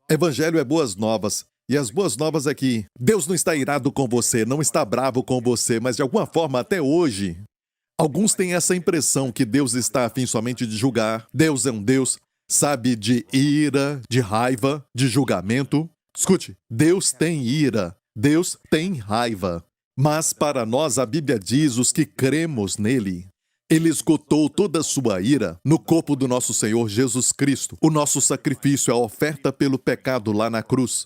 Evangelho é boas novas. E as boas novas é que Deus não está irado com você, não está bravo com você, mas de alguma forma, até hoje, alguns têm essa impressão que Deus está a fim somente de julgar. Deus é um Deus, sabe, de ira, de raiva, de julgamento. Escute, Deus tem ira, Deus tem raiva. Mas para nós, a Bíblia diz, os que cremos nele, ele esgotou toda a sua ira no corpo do nosso Senhor Jesus Cristo. O nosso sacrifício, a oferta pelo pecado lá na cruz.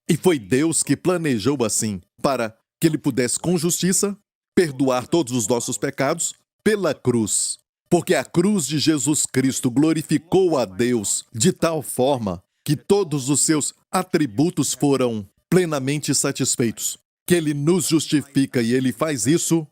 E foi Deus que planejou assim, para que ele pudesse, com justiça, perdoar todos os nossos pecados pela cruz. Porque a cruz de Jesus Cristo glorificou a Deus de tal forma que todos os seus atributos foram plenamente satisfeitos. Que ele nos justifica e ele faz isso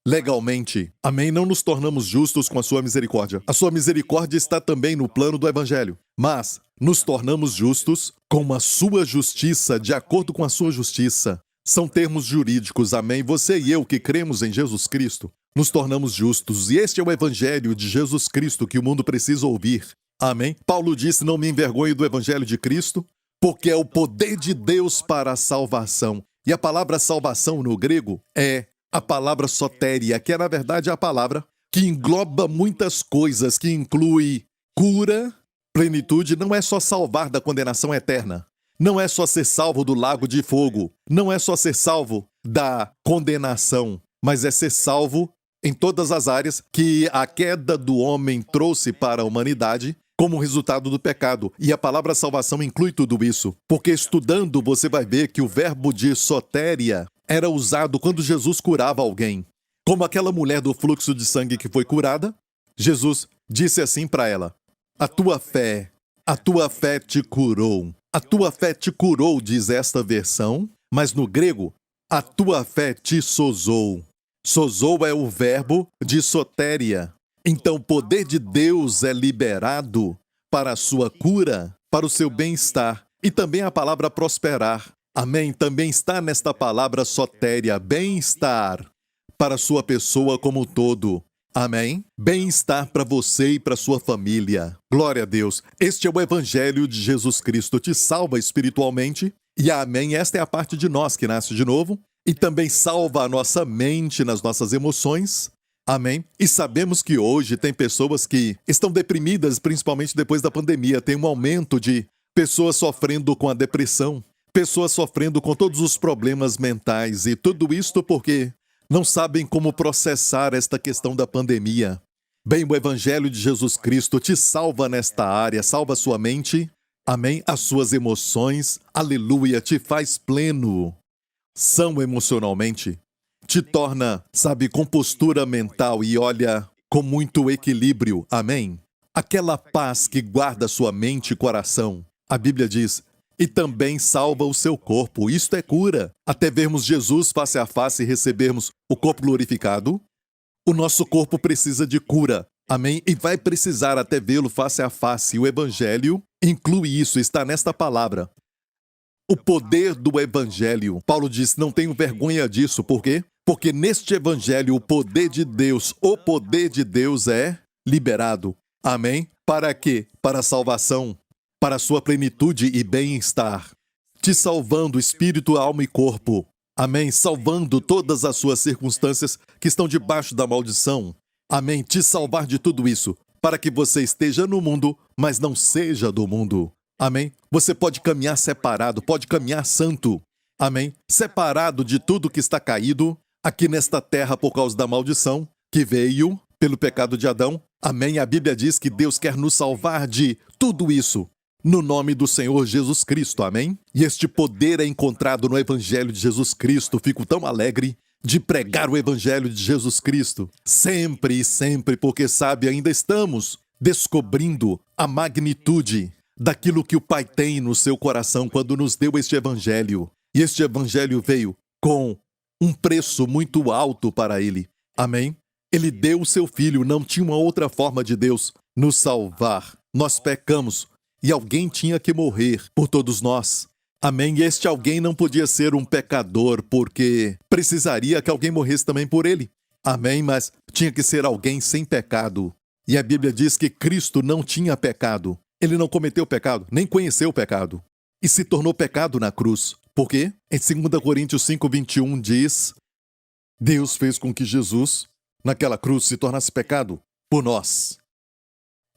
legalmente. Amém? Não nos tornamos justos com a sua misericórdia. A sua misericórdia está também no plano do Evangelho. Mas nos tornamos justos com a sua justiça, de acordo com a sua justiça. São termos jurídicos, amém? Você e eu que cremos em Jesus Cristo, nos tornamos justos. E este é o Evangelho de Jesus Cristo que o mundo precisa ouvir. Amém? Paulo disse, não me envergonhe do Evangelho de Cristo, porque é o poder de Deus para a salvação. E a palavra salvação no grego é a palavra sotéria, que é na verdade a palavra que engloba muitas coisas, que inclui cura, plenitude. Não é só salvar da condenação eterna. Não é só ser salvo do lago de fogo. Não é só ser salvo da condenação, mas é ser salvo em todas as áreas que a queda do homem trouxe para a humanidade como resultado do pecado. E a palavra salvação inclui tudo isso. Porque estudando você vai ver que o verbo de sotéria era usado quando Jesus curava alguém. Como aquela mulher do fluxo de sangue que foi curada, Jesus disse assim para ela, a tua fé te curou. A tua fé te curou, diz esta versão, mas no grego, a tua fé te sozou. Sozou é o verbo de sotéria. Então o poder de Deus é liberado para a sua cura, para o seu bem-estar. E também a palavra prosperar. Amém? Também está nesta palavra sotéria, bem-estar para a sua pessoa como um todo. Amém? Bem-estar para você e para sua família. Glória a Deus. Este é o Evangelho de Jesus Cristo. Te salva espiritualmente. E amém, esta é a parte de nós que nasce de novo. E também salva a nossa mente nas nossas emoções. Amém? E sabemos que hoje tem pessoas que estão deprimidas, principalmente depois da pandemia. Tem um aumento de pessoas sofrendo com a depressão. Pessoas sofrendo com todos os problemas mentais. E tudo isto porque não sabem como processar esta questão da pandemia. Bem, o Evangelho de Jesus Cristo te salva nesta área, salva sua mente, amém? As suas emoções, aleluia, te faz pleno, são emocionalmente, te torna, sabe, com postura mental e olha com muito equilíbrio, amém? Aquela paz que guarda sua mente e coração, a Bíblia diz, e também salva o seu corpo. Isto é cura. Até vermos Jesus face a face e recebermos o corpo glorificado, o nosso corpo precisa de cura. Amém? E vai precisar até vê-lo face a face. O Evangelho inclui isso, está nesta palavra. O poder do Evangelho. Paulo diz, não tenho vergonha disso. Por quê? Porque neste Evangelho o poder de Deus é liberado. Amém? Para quê? Para a salvação. Para a sua plenitude e bem-estar, te salvando espírito, alma e corpo. Amém? Salvando todas as suas circunstâncias que estão debaixo da maldição. Amém? Te salvar de tudo isso, para que você esteja no mundo, mas não seja do mundo. Amém? Você pode caminhar separado, pode caminhar santo. Amém? Separado de tudo que está caído aqui nesta terra por causa da maldição que veio pelo pecado de Adão. Amém? A Bíblia diz que Deus quer nos salvar de tudo isso. No nome do Senhor Jesus Cristo, amém? E este poder é encontrado no Evangelho de Jesus Cristo. Fico tão alegre de pregar o Evangelho de Jesus Cristo. Sempre e sempre, porque sabe, ainda estamos descobrindo a magnitude daquilo que o Pai tem no seu coração quando nos deu este Evangelho. E este Evangelho veio com um preço muito alto para Ele. Amém? Ele deu o seu Filho, não tinha uma outra forma de Deus nos salvar. Nós pecamos. E alguém tinha que morrer por todos nós. Amém? E este alguém não podia ser um pecador, porque precisaria que alguém morresse também por ele. Amém? Mas tinha que ser alguém sem pecado. E a Bíblia diz que Cristo não tinha pecado. Ele não cometeu pecado, nem conheceu o pecado. E se tornou pecado na cruz. Por quê? Em 2 Coríntios 5:21 diz: Deus fez com que Jesus, naquela cruz, se tornasse pecado por nós.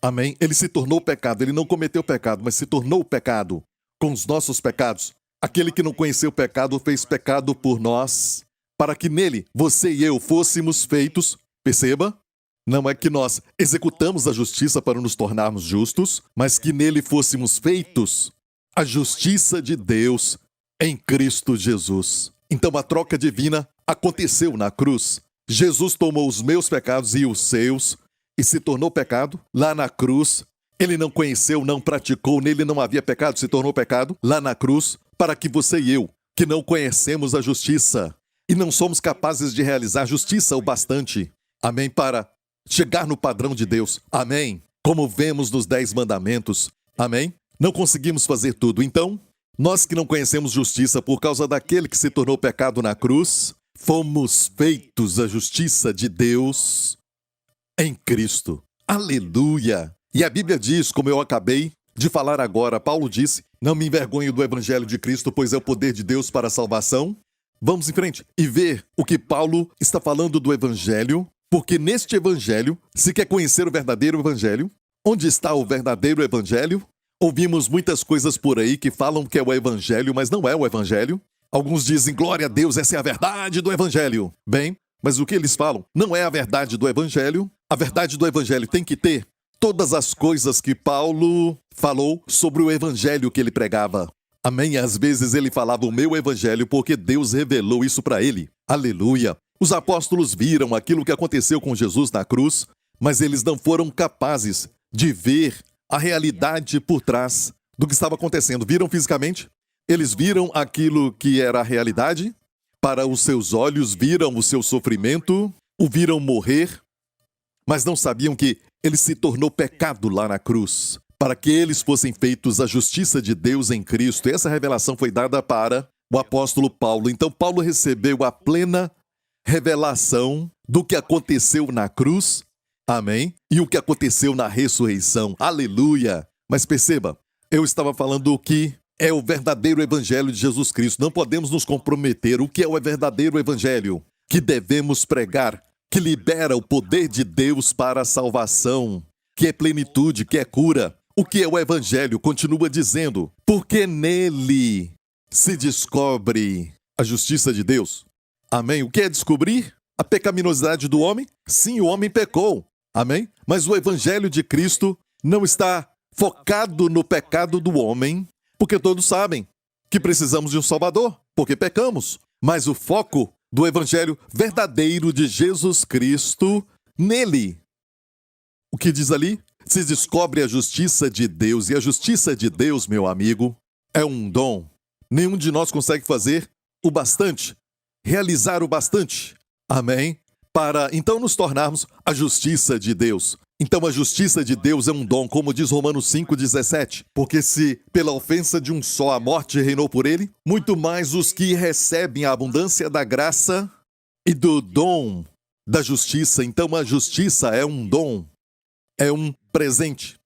Amém? Ele se tornou pecado. Ele não cometeu pecado, mas se tornou pecado com os nossos pecados. Aquele que não conheceu o pecado fez pecado por nós, para que nele, você e eu, fôssemos feitos. Perceba? Não é que nós executamos a justiça para nos tornarmos justos, mas que nele fôssemos feitos a justiça de Deus em Cristo Jesus. Então a troca divina aconteceu na cruz. Jesus tomou os meus pecados e os seus e se tornou pecado lá na cruz. Ele não conheceu, não praticou, nele não havia pecado, se tornou pecado lá na cruz, para que você e eu, que não conhecemos a justiça e não somos capazes de realizar justiça o bastante, amém, para chegar no padrão de Deus, amém, como vemos nos 10 mandamentos, amém, não conseguimos fazer tudo. Então, nós que não conhecemos justiça por causa daquele que se tornou pecado na cruz, fomos feitos a justiça de Deus em Cristo. Aleluia! E a Bíblia diz, como eu acabei de falar agora, Paulo disse: não me envergonho do Evangelho de Cristo, pois é o poder de Deus para a salvação. Vamos em frente e ver o que Paulo está falando do Evangelho, porque neste Evangelho, se quer conhecer o verdadeiro Evangelho, onde está o verdadeiro Evangelho? Ouvimos muitas coisas por aí que falam que é o Evangelho, mas não é o Evangelho. Alguns dizem: glória a Deus, essa é a verdade do Evangelho. Bem, mas o que eles falam não é a verdade do Evangelho. A verdade do Evangelho tem que ter todas as coisas que Paulo falou sobre o Evangelho que ele pregava. Amém? Às vezes ele falava o meu Evangelho porque Deus revelou isso para ele. Aleluia! Os apóstolos viram aquilo que aconteceu com Jesus na cruz, mas eles não foram capazes de ver a realidade por trás do que estava acontecendo. Viram fisicamente? Eles viram aquilo que era a realidade. Para os seus olhos, viram o seu sofrimento, o viram morrer, mas não sabiam que ele se tornou pecado lá na cruz, para que eles fossem feitos a justiça de Deus em Cristo. E essa revelação foi dada para o apóstolo Paulo. Então Paulo recebeu a plena revelação do que aconteceu na cruz, amém? E o que aconteceu na ressurreição, aleluia! Mas perceba, eu estava falando que é o verdadeiro Evangelho de Jesus Cristo. Não podemos nos comprometer. O que é o verdadeiro Evangelho? Que devemos pregar, que libera o poder de Deus para a salvação, que é plenitude, que é cura. O que é o Evangelho? Continua dizendo: porque nele se descobre a justiça de Deus. Amém? O que é descobrir? A pecaminosidade do homem? Sim, o homem pecou. Amém? Mas o Evangelho de Cristo não está focado no pecado do homem, porque todos sabem que precisamos de um Salvador, porque pecamos. Mas o foco do Evangelho verdadeiro de Jesus Cristo, nele. O que diz ali? Se descobre a justiça de Deus. E a justiça de Deus, meu amigo, é um dom. Nenhum de nós consegue fazer o bastante, realizar o bastante. Amém? Para então nos tornarmos a justiça de Deus. Então a justiça de Deus é um dom, como diz Romanos 5,17. Porque se pela ofensa de um só a morte reinou por ele, muito mais os que recebem a abundância da graça e do dom da justiça. Então a justiça é um dom, é um presente.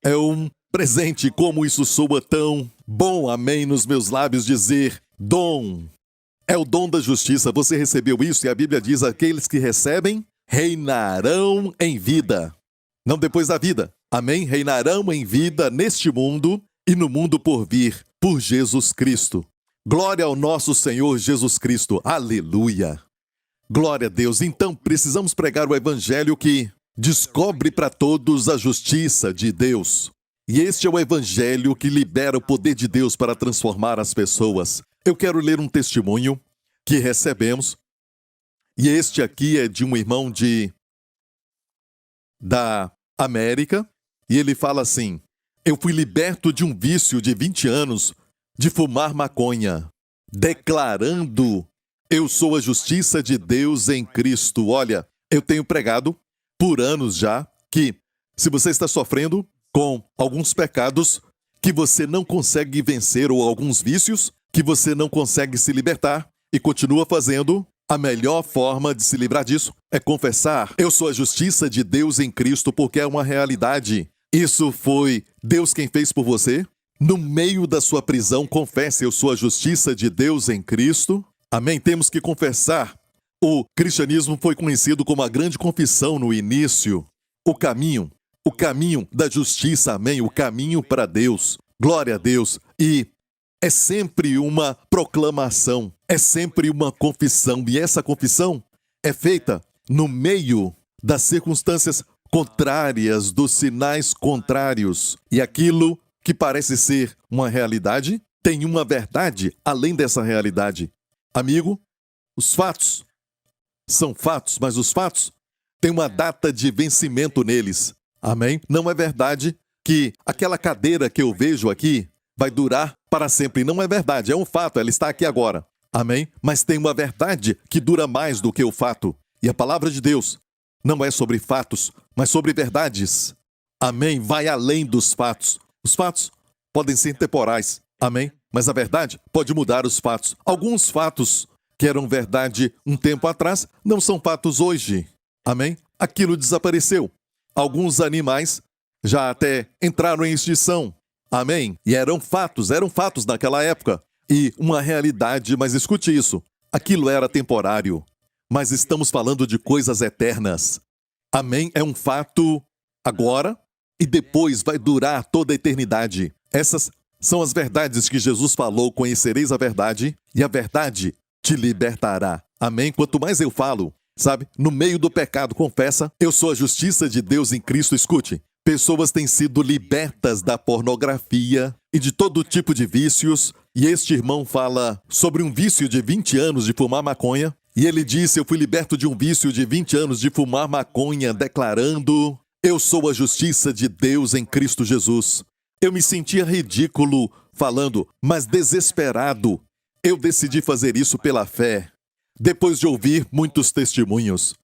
É um presente. Como isso soa tão bom, amém, nos meus lábios dizer dom. É o dom da justiça. Você recebeu isso e a Bíblia diz: aqueles que recebem reinarão em vida. Não depois da vida. Amém? Reinarão em vida neste mundo e no mundo por vir, por Jesus Cristo. Glória ao nosso Senhor Jesus Cristo. Aleluia. Glória a Deus. Então, precisamos pregar o Evangelho que descobre para todos a justiça de Deus. E este é o Evangelho que libera o poder de Deus para transformar as pessoas. Eu quero ler um testemunho que recebemos. E este aqui é de um irmão da América. E ele fala assim: eu fui liberto de um vício de 20 anos de fumar maconha, declarando: eu sou a justiça de Deus em Cristo. Olha, eu tenho pregado por anos já que se você está sofrendo com alguns pecados que você não consegue vencer ou alguns vícios que você não consegue se libertar e continua fazendo, a melhor forma de se livrar disso é confessar: eu sou a justiça de Deus em Cristo, porque é uma realidade. Isso foi Deus quem fez por você? No meio da sua prisão, confesse a sua justiça de Deus em Cristo. Amém? Temos que confessar. O cristianismo foi conhecido como a grande confissão no início. O caminho da justiça, amém? O caminho para Deus. Glória a Deus. E é sempre uma proclamação, é sempre uma confissão. E essa confissão é feita no meio das circunstâncias contrárias, dos sinais contrários. E aquilo que parece ser uma realidade tem uma verdade além dessa realidade. Amigo, os fatos são fatos, mas os fatos têm uma data de vencimento neles. Amém? Não é verdade que aquela cadeira que eu vejo aqui vai durar para sempre. Não é verdade, é um fato, ela está aqui agora. Amém? Mas tem uma verdade que dura mais do que o fato. E a palavra de Deus não é sobre fatos, mas sobre verdades. Amém? Vai além dos fatos. Os fatos podem ser temporais. Amém? Mas a verdade pode mudar os fatos. Alguns fatos que eram verdade um tempo atrás não são fatos hoje. Amém? Aquilo desapareceu. Alguns animais já até entraram em extinção. Amém? E eram fatos naquela época. E uma realidade, mas escute isso. Aquilo era temporário. Mas estamos falando de coisas eternas. Amém? É um fato agora e depois vai durar toda a eternidade. Essas são as verdades que Jesus falou: conhecereis a verdade e a verdade te libertará. Amém? Quanto mais eu falo, sabe, no meio do pecado, confessa, eu sou a justiça de Deus em Cristo. Escute, pessoas têm sido libertas da pornografia e de todo tipo de vícios. E este irmão fala sobre um vício de 20 anos de fumar maconha. E ele disse: eu fui liberto de um vício de 20 anos de fumar maconha, declarando: eu sou a justiça de Deus em Cristo Jesus. Eu me sentia ridículo falando, mas desesperado. Eu decidi fazer isso pela fé. Depois de ouvir muitos testemunhos.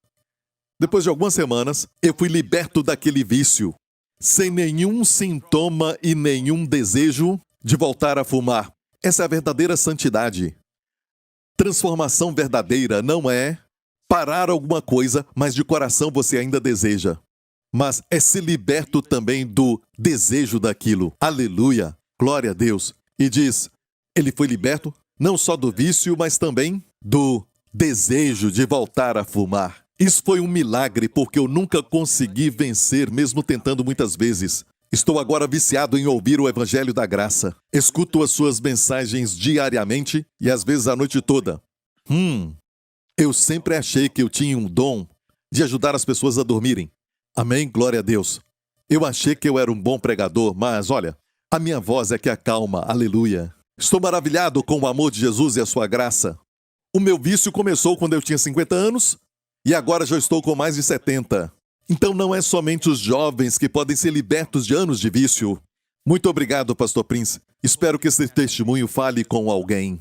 Depois de algumas semanas, eu fui liberto daquele vício, sem nenhum sintoma e nenhum desejo de voltar a fumar. Essa é a verdadeira santidade. Transformação verdadeira não é parar alguma coisa, mas de coração você ainda deseja. Mas é ser liberto também do desejo daquilo. Aleluia! Glória a Deus! E diz, ele foi liberto não só do vício, mas também do desejo de voltar a fumar. Isso foi um milagre, porque eu nunca consegui vencer, mesmo tentando muitas vezes. Estou agora viciado em ouvir o Evangelho da Graça. Escuto as suas mensagens diariamente e às vezes a noite toda. Eu sempre achei que eu tinha um dom de ajudar as pessoas a dormirem. Amém? Glória a Deus. Eu achei que eu era um bom pregador, mas olha, a minha voz é que acalma. Aleluia. Estou maravilhado com o amor de Jesus e a sua graça. O meu vício começou quando eu tinha 50 anos e agora já estou com mais de 70. Então não é somente os jovens que podem ser libertos de anos de vício. Muito obrigado, Pastor Prince. Espero que esse testemunho fale com alguém.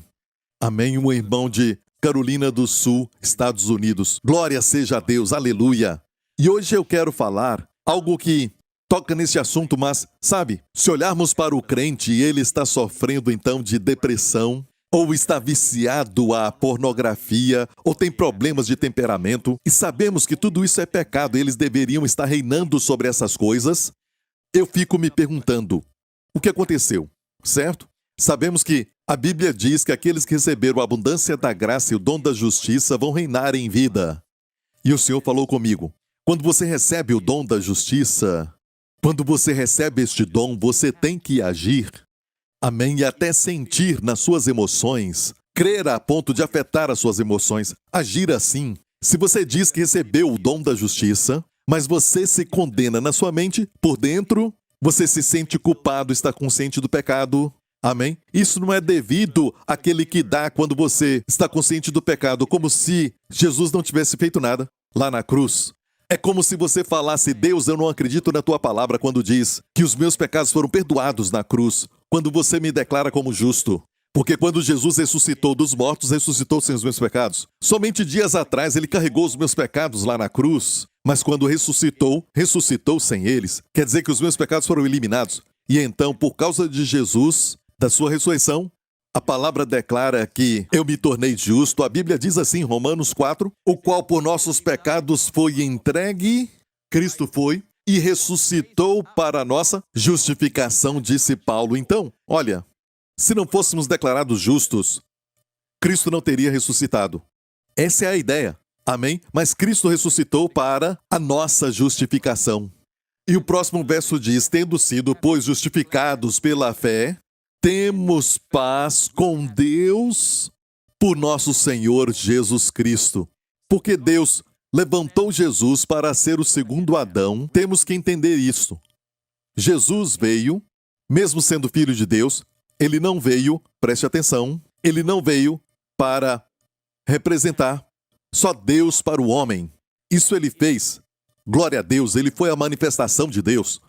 Amém. Um irmão de Carolina do Sul, Estados Unidos. Glória seja a Deus. Aleluia. E hoje eu quero falar algo que toca nesse assunto, mas, sabe, se olharmos para o crente e ele está sofrendo então de depressão, ou está viciado à pornografia, ou tem problemas de temperamento, e sabemos que tudo isso é pecado, eles deveriam estar reinando sobre essas coisas, eu fico me perguntando, o que aconteceu, certo? Sabemos que a Bíblia diz que aqueles que receberam a abundância da graça e o dom da justiça vão reinar em vida. E o Senhor falou comigo, quando você recebe o dom da justiça, quando você recebe este dom, você tem que agir. Amém? E até sentir nas suas emoções, crer a ponto de afetar as suas emoções, agir assim. Se você diz que recebeu o dom da justiça, mas você se condena na sua mente, por dentro, você se sente culpado, está consciente do pecado. Amém? Isso não é devido àquele que dá quando você está consciente do pecado, como se Jesus não tivesse feito nada lá na cruz. É como se você falasse, Deus, eu não acredito na tua palavra quando diz que os meus pecados foram perdoados na cruz, quando você me declara como justo. Porque quando Jesus ressuscitou dos mortos, ressuscitou sem os meus pecados. Somente dias atrás ele carregou os meus pecados lá na cruz, mas quando ressuscitou, ressuscitou sem eles. Quer dizer que os meus pecados foram eliminados. E então, por causa de Jesus, da sua ressurreição, a palavra declara que eu me tornei justo. A Bíblia diz assim, em Romanos 4, o qual por nossos pecados foi entregue, Cristo foi e ressuscitou para a nossa justificação, disse Paulo. Então, olha, se não fôssemos declarados justos, Cristo não teria ressuscitado. Essa é a ideia. Amém? Mas Cristo ressuscitou para a nossa justificação. E o próximo verso diz: tendo sido, pois, justificados pela fé, temos paz com Deus por nosso Senhor Jesus Cristo. Porque Deus levantou Jesus para ser o segundo Adão, temos que entender isso. Jesus veio, mesmo sendo filho de Deus, ele não veio, preste atenção, ele não veio para representar só Deus para o homem. Isso ele fez. Glória a Deus, ele foi a manifestação de Deus.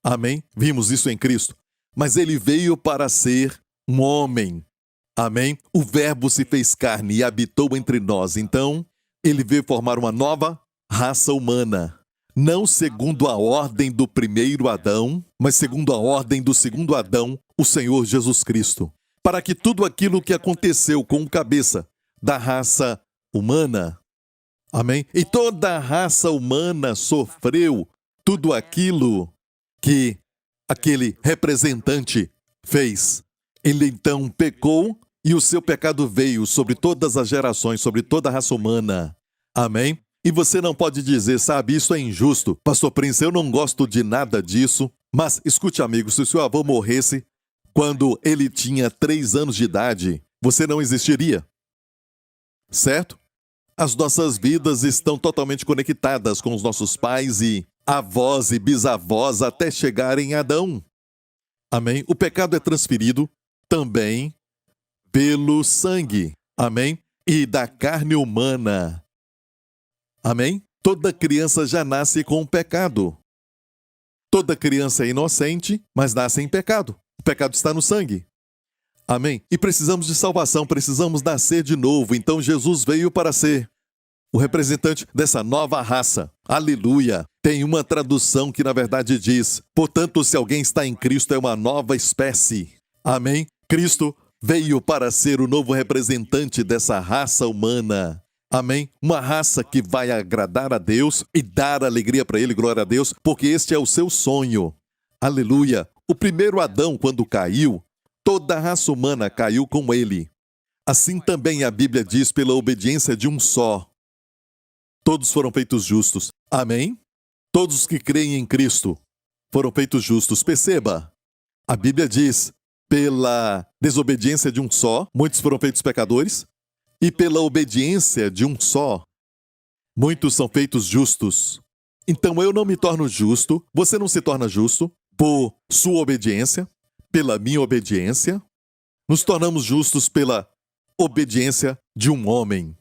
Amém? Vimos isso em Cristo. Mas ele veio para ser um homem. Amém? O Verbo se fez carne e habitou entre nós. Então, ele veio formar uma nova raça humana. Não segundo a ordem do primeiro Adão, mas segundo a ordem do segundo Adão, o Senhor Jesus Cristo. Para que tudo aquilo que aconteceu com o cabeça da raça humana, amém? E toda a raça humana sofreu tudo aquilo que aquele representante fez. Ele então pecou e o seu pecado veio sobre todas as gerações, sobre toda a raça humana. Amém? E você não pode dizer, sabe, isso é injusto. Pastor Prince, eu não gosto de nada disso. Mas, escute, amigo, se o seu avô morresse quando ele tinha 3 anos de idade, você não existiria. Certo? As nossas vidas estão totalmente conectadas com os nossos pais e avós e bisavós até chegarem a Adão. Amém? O pecado é transferido também pelo sangue. Amém? E da carne humana. Amém? Toda criança já nasce com o pecado. Toda criança é inocente, mas nasce em pecado. O pecado está no sangue. Amém? E precisamos de salvação, precisamos nascer de novo. Então Jesus veio para ser o representante dessa nova raça. Aleluia! Tem uma tradução que na verdade diz: portanto, se alguém está em Cristo, é uma nova espécie. Amém? Cristo veio para ser o novo representante dessa raça humana. Amém? Uma raça que vai agradar a Deus e dar alegria para Ele, glória a Deus, porque este é o seu sonho. Aleluia! O primeiro Adão, quando caiu, toda a raça humana caiu com ele. Assim também a Bíblia diz, pela obediência de um só, todos foram feitos justos. Amém? Todos os que creem em Cristo foram feitos justos. Perceba, a Bíblia diz, pela desobediência de um só, muitos foram feitos pecadores, e pela obediência de um só, muitos são feitos justos. Então eu não me torno justo, você não se torna justo por sua obediência, pela minha obediência. Nos tornamos justos pela obediência de um homem.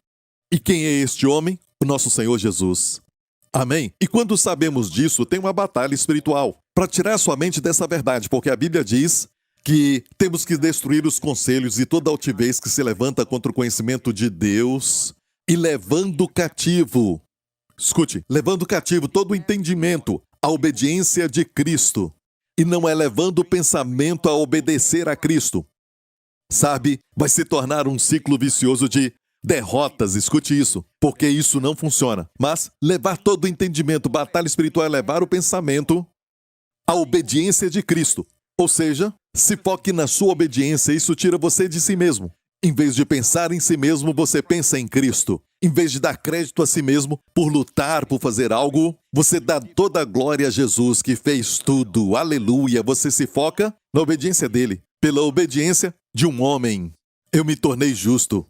E quem é este homem? O nosso Senhor Jesus. Amém? E quando sabemos disso, tem uma batalha espiritual para tirar sua mente dessa verdade, porque a Bíblia diz que temos que destruir os conselhos e toda altivez que se levanta contra o conhecimento de Deus e levando cativo, escute, levando cativo todo o entendimento à obediência de Cristo. E não é levando o pensamento a obedecer a Cristo. Sabe, vai se tornar um ciclo vicioso de derrotas, escute isso, porque isso não funciona. Mas levar todo o entendimento, batalha espiritual é levar o pensamento à obediência de Cristo. Ou seja, se foque na sua obediência, isso tira você de si mesmo. Em vez de pensar em si mesmo, você pensa em Cristo. Em vez de dar crédito a si mesmo por lutar, por fazer algo, você dá toda a glória a Jesus que fez tudo. Aleluia! Você se foca na obediência dele. Pela obediência de um homem, eu me tornei justo.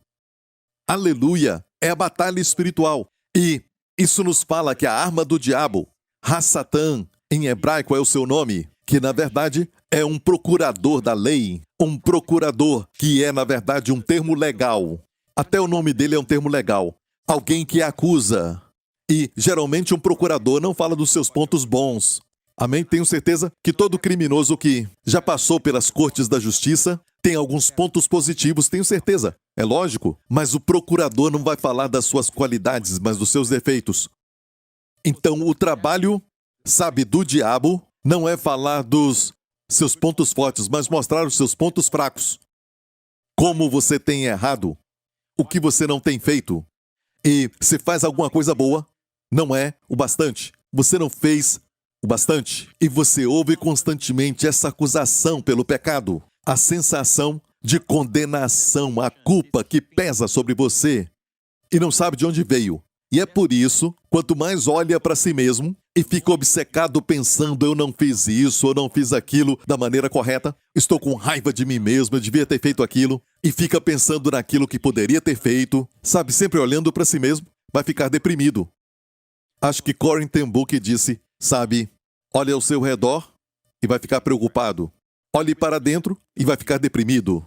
Aleluia! É a batalha espiritual. E isso nos fala que a arma do diabo, Ha-Satã, em hebraico é o seu nome, que na verdade é um procurador da lei. Um procurador, que é na verdade um termo legal. Até o nome dele é um termo legal. Alguém que acusa. E geralmente um procurador não fala dos seus pontos bons. Amém? Tenho certeza que todo criminoso que já passou pelas cortes da justiça tem alguns pontos positivos, tenho certeza. É lógico, mas o procurador não vai falar das suas qualidades, mas dos seus defeitos. Então o trabalho, sabe, do diabo não é falar dos seus pontos fortes, mas mostrar os seus pontos fracos. Como você tem errado, o que você não tem feito. E se faz alguma coisa boa, não é o bastante. Você não fez o bastante. E você ouve constantemente essa acusação pelo pecado, a sensação de condenação, a culpa que pesa sobre você e não sabe de onde veio. E é por isso, quanto mais olha para si mesmo e fica obcecado pensando, eu não fiz isso, eu não fiz aquilo da maneira correta, estou com raiva de mim mesmo, eu devia ter feito aquilo, e fica pensando naquilo que poderia ter feito, sabe, sempre olhando para si mesmo, vai ficar deprimido. Acho que Corrie ten Boom disse, sabe, olhe ao seu redor e vai ficar preocupado. Olhe para dentro e vai ficar deprimido.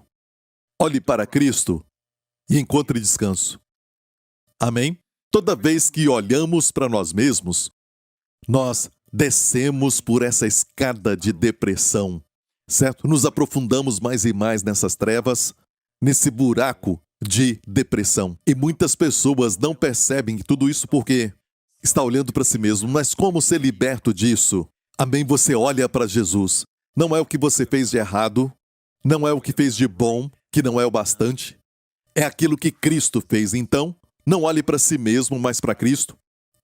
Olhe para Cristo e encontre descanso. Amém? Toda vez que olhamos para nós mesmos, nós descemos por essa escada de depressão, certo? Nos aprofundamos mais e mais nessas trevas, nesse buraco de depressão. E muitas pessoas não percebem tudo isso porque está olhando para si mesmo. Mas como ser liberto disso? Amém? Você olha para Jesus. Não é o que você fez de errado, não é o que fez de bom, que não é o bastante. É aquilo que Cristo fez. Então, não olhe para si mesmo, mas para Cristo.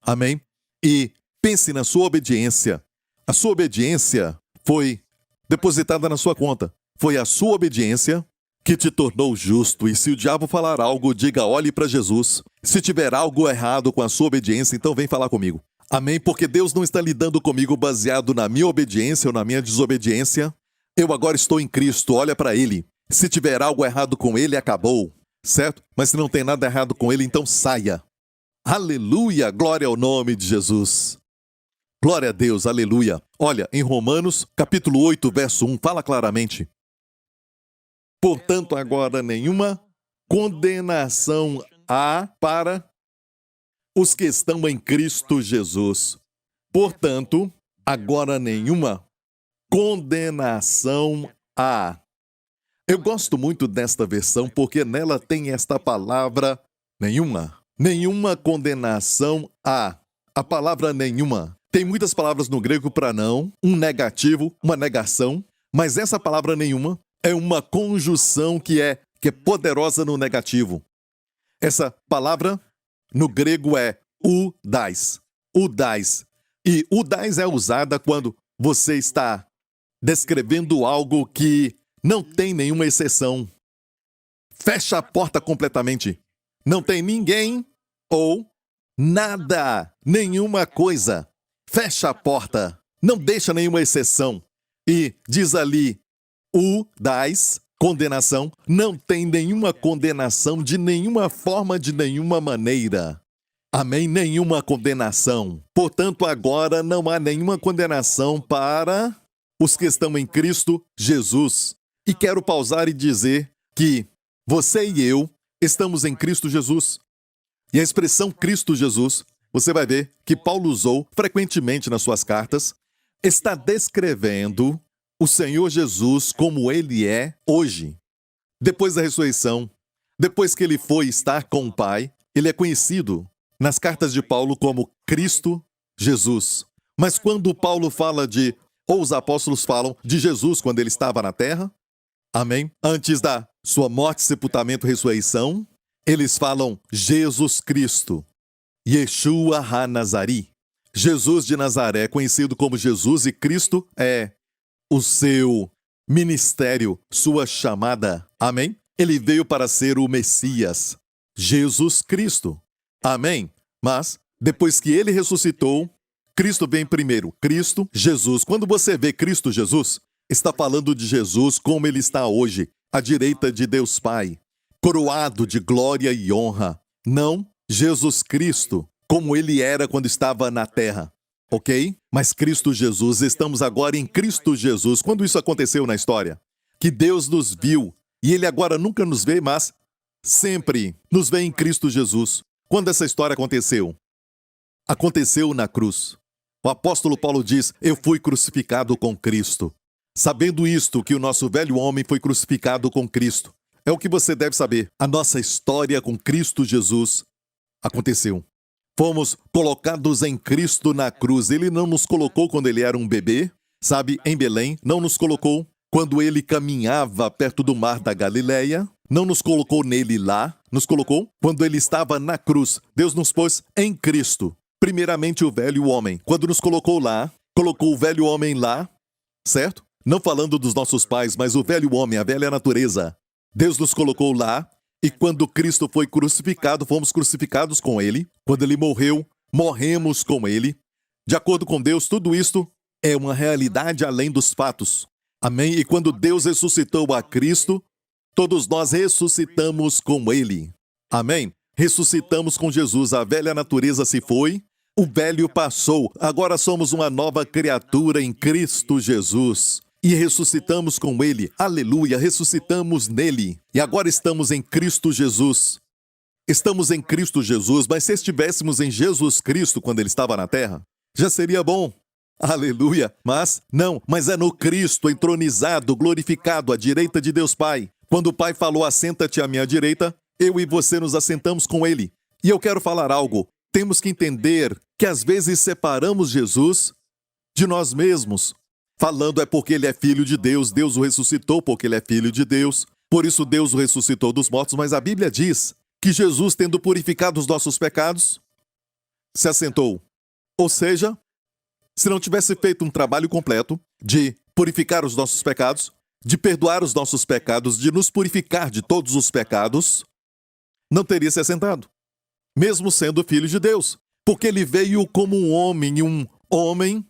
Amém? E pense na sua obediência. A sua obediência foi depositada na sua conta. Foi a sua obediência que te tornou justo. E se o diabo falar algo, diga, olhe para Jesus. Se tiver algo errado com a sua obediência, então vem falar comigo. Amém? Porque Deus não está lidando comigo baseado na minha obediência ou na minha desobediência. Eu agora estou em Cristo, olha para Ele. Se tiver algo errado com Ele, acabou. Certo? Mas se não tem nada errado com Ele, então saia. Aleluia! Glória ao nome de Jesus. Glória a Deus, aleluia. Olha, em Romanos, capítulo 8, verso 1, fala claramente. Portanto, agora nenhuma condenação há para os que estão em Cristo Jesus. Portanto, agora nenhuma condenação há. Eu gosto muito desta versão porque nela tem esta palavra nenhuma. Nenhuma condenação há. A palavra nenhuma. Tem muitas palavras no grego para não, um negativo, uma negação, mas essa palavra nenhuma é uma conjunção que é poderosa no negativo. Essa palavra no grego é udais. Udais. E udais é usada quando você está descrevendo algo que não tem nenhuma exceção. Fecha a porta completamente. Não tem ninguém ou nada, nenhuma coisa. Fecha a porta. Não deixa nenhuma exceção. E diz ali, udais, condenação. Não tem nenhuma condenação de nenhuma forma, de nenhuma maneira. Amém? Nenhuma condenação. Portanto, agora não há nenhuma condenação para os que estão em Cristo Jesus. E quero pausar e dizer que você e eu estamos em Cristo Jesus. E a expressão Cristo Jesus, você vai ver que Paulo usou frequentemente nas suas cartas, está descrevendo o Senhor Jesus como Ele é hoje. Depois da ressurreição, depois que Ele foi estar com o Pai, Ele é conhecido nas cartas de Paulo como Cristo Jesus. Mas quando Paulo fala ou os apóstolos falam de Jesus quando Ele estava na terra, amém? Antes da sua morte, sepultamento e ressurreição, eles falam Jesus Cristo, Yeshua HaNazari. Jesus de Nazaré, conhecido como Jesus, e Cristo é o seu ministério, sua chamada. Amém? Ele veio para ser o Messias, Jesus Cristo. Amém? Mas, depois que ele ressuscitou, Cristo vem primeiro. Cristo, Jesus. Quando você vê Cristo Jesus, está falando de Jesus como ele está hoje, à direita de Deus Pai, coroado de glória e honra. Não Jesus Cristo, como ele era quando estava na terra. Ok? Mas Cristo Jesus, estamos agora em Cristo Jesus. Quando isso aconteceu na história? Que Deus nos viu, e ele agora nunca nos vê, mas sempre nos vê em Cristo Jesus. Quando essa história aconteceu? Aconteceu na cruz. O apóstolo Paulo diz, eu fui crucificado com Cristo. Sabendo isto, que o nosso velho homem foi crucificado com Cristo. É o que você deve saber. A nossa história com Cristo Jesus aconteceu. Fomos colocados em Cristo na cruz. Ele não nos colocou quando ele era um bebê, sabe, em Belém. Não nos colocou quando ele caminhava perto do mar da Galileia. Não nos colocou nele lá. Nos colocou quando ele estava na cruz. Deus nos pôs em Cristo. Primeiramente o velho homem. Quando nos colocou lá, colocou o velho homem lá, certo? Não falando dos nossos pais, mas o velho homem, a velha natureza. Deus nos colocou lá, e quando Cristo foi crucificado, fomos crucificados com ele. Quando ele morreu, morremos com ele. De acordo com Deus, tudo isto é uma realidade além dos fatos. Amém? E quando Deus ressuscitou a Cristo, todos nós ressuscitamos com ele. Amém? Ressuscitamos com Jesus. A velha natureza se foi, o velho passou. Agora somos uma nova criatura em Cristo Jesus. E ressuscitamos com ele. Aleluia, ressuscitamos nele. E agora estamos em Cristo Jesus. Estamos em Cristo Jesus, mas se estivéssemos em Jesus Cristo quando ele estava na terra, já seria bom. Aleluia. Mas não, mas é no Cristo entronizado, glorificado à direita de Deus Pai. Quando o Pai falou, assenta-te à minha direita, eu e você nos assentamos com ele. E eu quero falar algo. Temos que entender que às vezes separamos Jesus de nós mesmos. Falando é porque ele é filho de Deus, Deus o ressuscitou porque ele é filho de Deus. Por isso Deus o ressuscitou dos mortos, mas a Bíblia diz que Jesus, tendo purificado os nossos pecados, se assentou. Ou seja, se não tivesse feito um trabalho completo de purificar os nossos pecados, de perdoar os nossos pecados, de nos purificar de todos os pecados, não teria se assentado, mesmo sendo filho de Deus, porque ele veio como um homem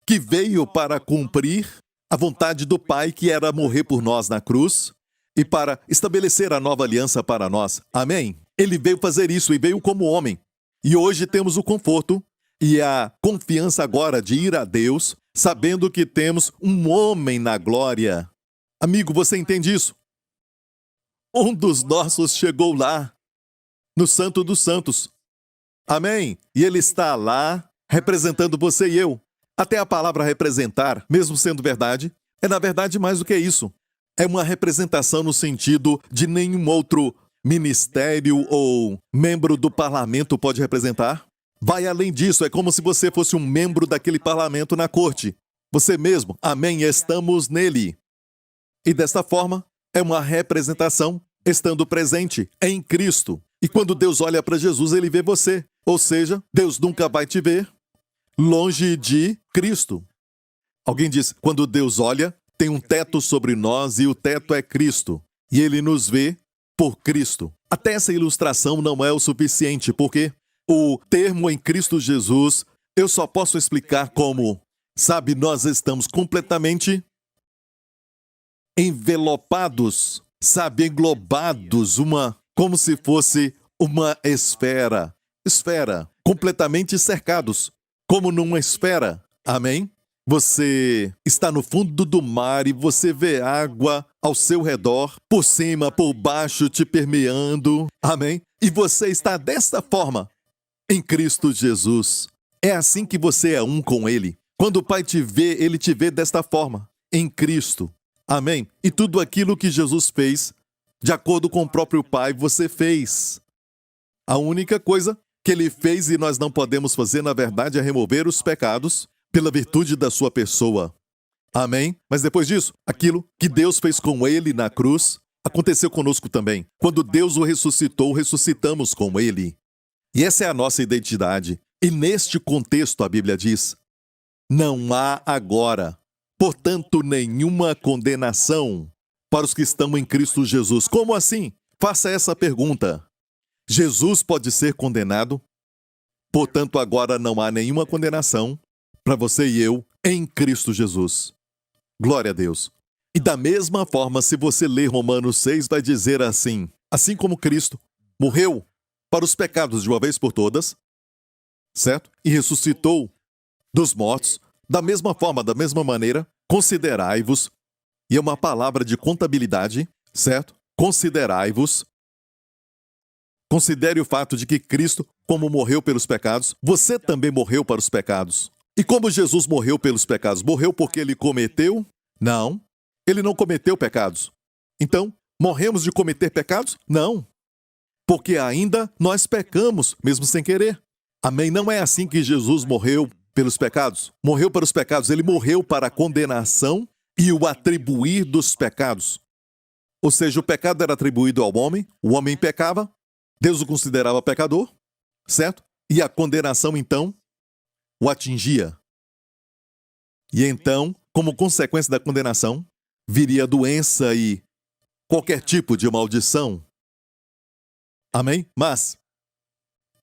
que veio para cumprir a vontade do Pai, que era morrer por nós na cruz e para estabelecer a nova aliança para nós. Amém? Ele veio fazer isso e veio como homem. E hoje temos o conforto e a confiança agora de ir a Deus, sabendo que temos um homem na glória. Amigo, você entende isso? Um dos nossos chegou lá, no Santo dos Santos. Amém? E ele está lá, representando você e eu. Até a palavra representar, mesmo sendo verdade, é na verdade mais do que isso. É uma representação no sentido de nenhum outro ministério ou membro do parlamento pode representar. Vai além disso, é como se você fosse um membro daquele parlamento na corte. Você mesmo, amém, estamos nele. E desta forma, é uma representação estando presente em Cristo. E quando Deus olha para Jesus, ele vê você. Ou seja, Deus nunca vai te ver longe de Cristo. Alguém diz, quando Deus olha, tem um teto sobre nós e o teto é Cristo. E ele nos vê por Cristo. Até essa ilustração não é o suficiente, porque o termo em Cristo Jesus, eu só posso explicar como, sabe, nós estamos completamente envelopados, sabe, englobados, como se fosse uma esfera, completamente cercados, como numa esfera. Amém? Você está no fundo do mar e você vê água ao seu redor, por cima, por baixo, te permeando. Amém? E você está desta forma em Cristo Jesus. É assim que você é um com Ele. Quando o Pai te vê, Ele te vê desta forma, em Cristo. Amém? E tudo aquilo que Jesus fez, de acordo com o próprio Pai, você fez. A única coisa que Ele fez e nós não podemos fazer, na verdade, é remover os pecados pela virtude da sua pessoa. Amém? Mas depois disso, aquilo que Deus fez com Ele na cruz, aconteceu conosco também. Quando Deus o ressuscitou, ressuscitamos com Ele. E essa é a nossa identidade. E neste contexto, a Bíblia diz, não há agora, portanto, nenhuma condenação para os que estão em Cristo Jesus. Como assim? Faça essa pergunta. Jesus pode ser condenado? Portanto, agora não há nenhuma condenação para você e eu em Cristo Jesus. Glória a Deus. E da mesma forma, se você ler Romanos 6, vai dizer assim, assim como Cristo morreu para os pecados de uma vez por todas, certo? E ressuscitou dos mortos, da mesma forma, da mesma maneira, considerai-vos, e é uma palavra de contabilidade, certo? Considerai-vos. Considere o fato de que Cristo, como morreu pelos pecados, você também morreu para os pecados. E como Jesus morreu pelos pecados? Morreu porque ele cometeu? Não. Ele não cometeu pecados. Então, morremos de cometer pecados? Não. Porque ainda nós pecamos, mesmo sem querer. Amém? Não é assim que Jesus morreu pelos pecados. Morreu para os pecados. Ele morreu para a condenação e o atribuir dos pecados. Ou seja, o pecado era atribuído ao homem, o homem pecava, Deus o considerava pecador, certo? E a condenação, então, o atingia. E então, como consequência da condenação, viria doença e qualquer tipo de maldição. Amém? Mas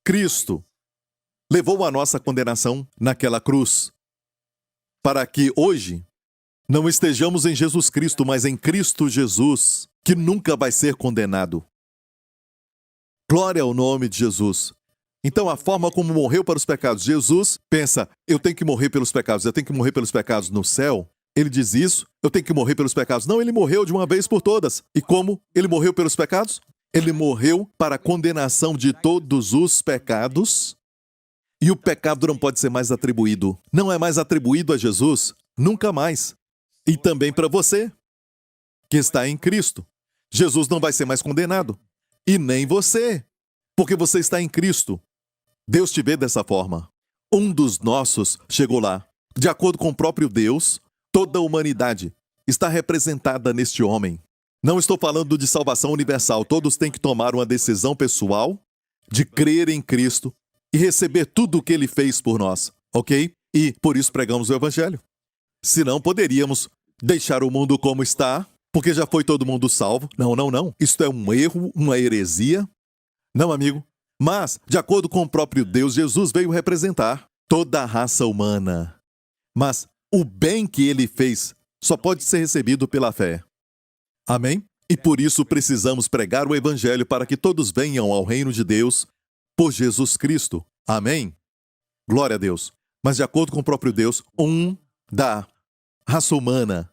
Cristo levou a nossa condenação naquela cruz, para que hoje não estejamos em Jesus Cristo, mas em Cristo Jesus, que nunca vai ser condenado. Glória ao nome de Jesus. Então, a forma como morreu para os pecados, Jesus pensa, eu tenho que morrer pelos pecados, eu tenho que morrer pelos pecados no céu. Ele diz isso, eu tenho que morrer pelos pecados. Não, ele morreu de uma vez por todas. E como ele morreu pelos pecados? Ele morreu para a condenação de todos os pecados. E o pecado não pode ser mais atribuído. Não é mais atribuído a Jesus, nunca mais. E também para você, que está em Cristo. Jesus não vai ser mais condenado. E nem você, porque você está em Cristo. Deus te vê dessa forma. Um dos nossos chegou lá. De acordo com o próprio Deus, toda a humanidade está representada neste homem. Não estou falando de salvação universal. Todos têm que tomar uma decisão pessoal de crer em Cristo e receber tudo o que Ele fez por nós, ok? E por isso pregamos o Evangelho. Senão poderíamos deixar o mundo como está, porque já foi todo mundo salvo. Não, não, não. Isto é um erro, uma heresia. Não, amigo. Mas, de acordo com o próprio Deus, Jesus veio representar toda a raça humana. Mas o bem que Ele fez só pode ser recebido pela fé. Amém? E por isso precisamos pregar o Evangelho para que todos venham ao reino de Deus por Jesus Cristo. Amém? Glória a Deus. Mas de acordo com o próprio Deus, um da raça humana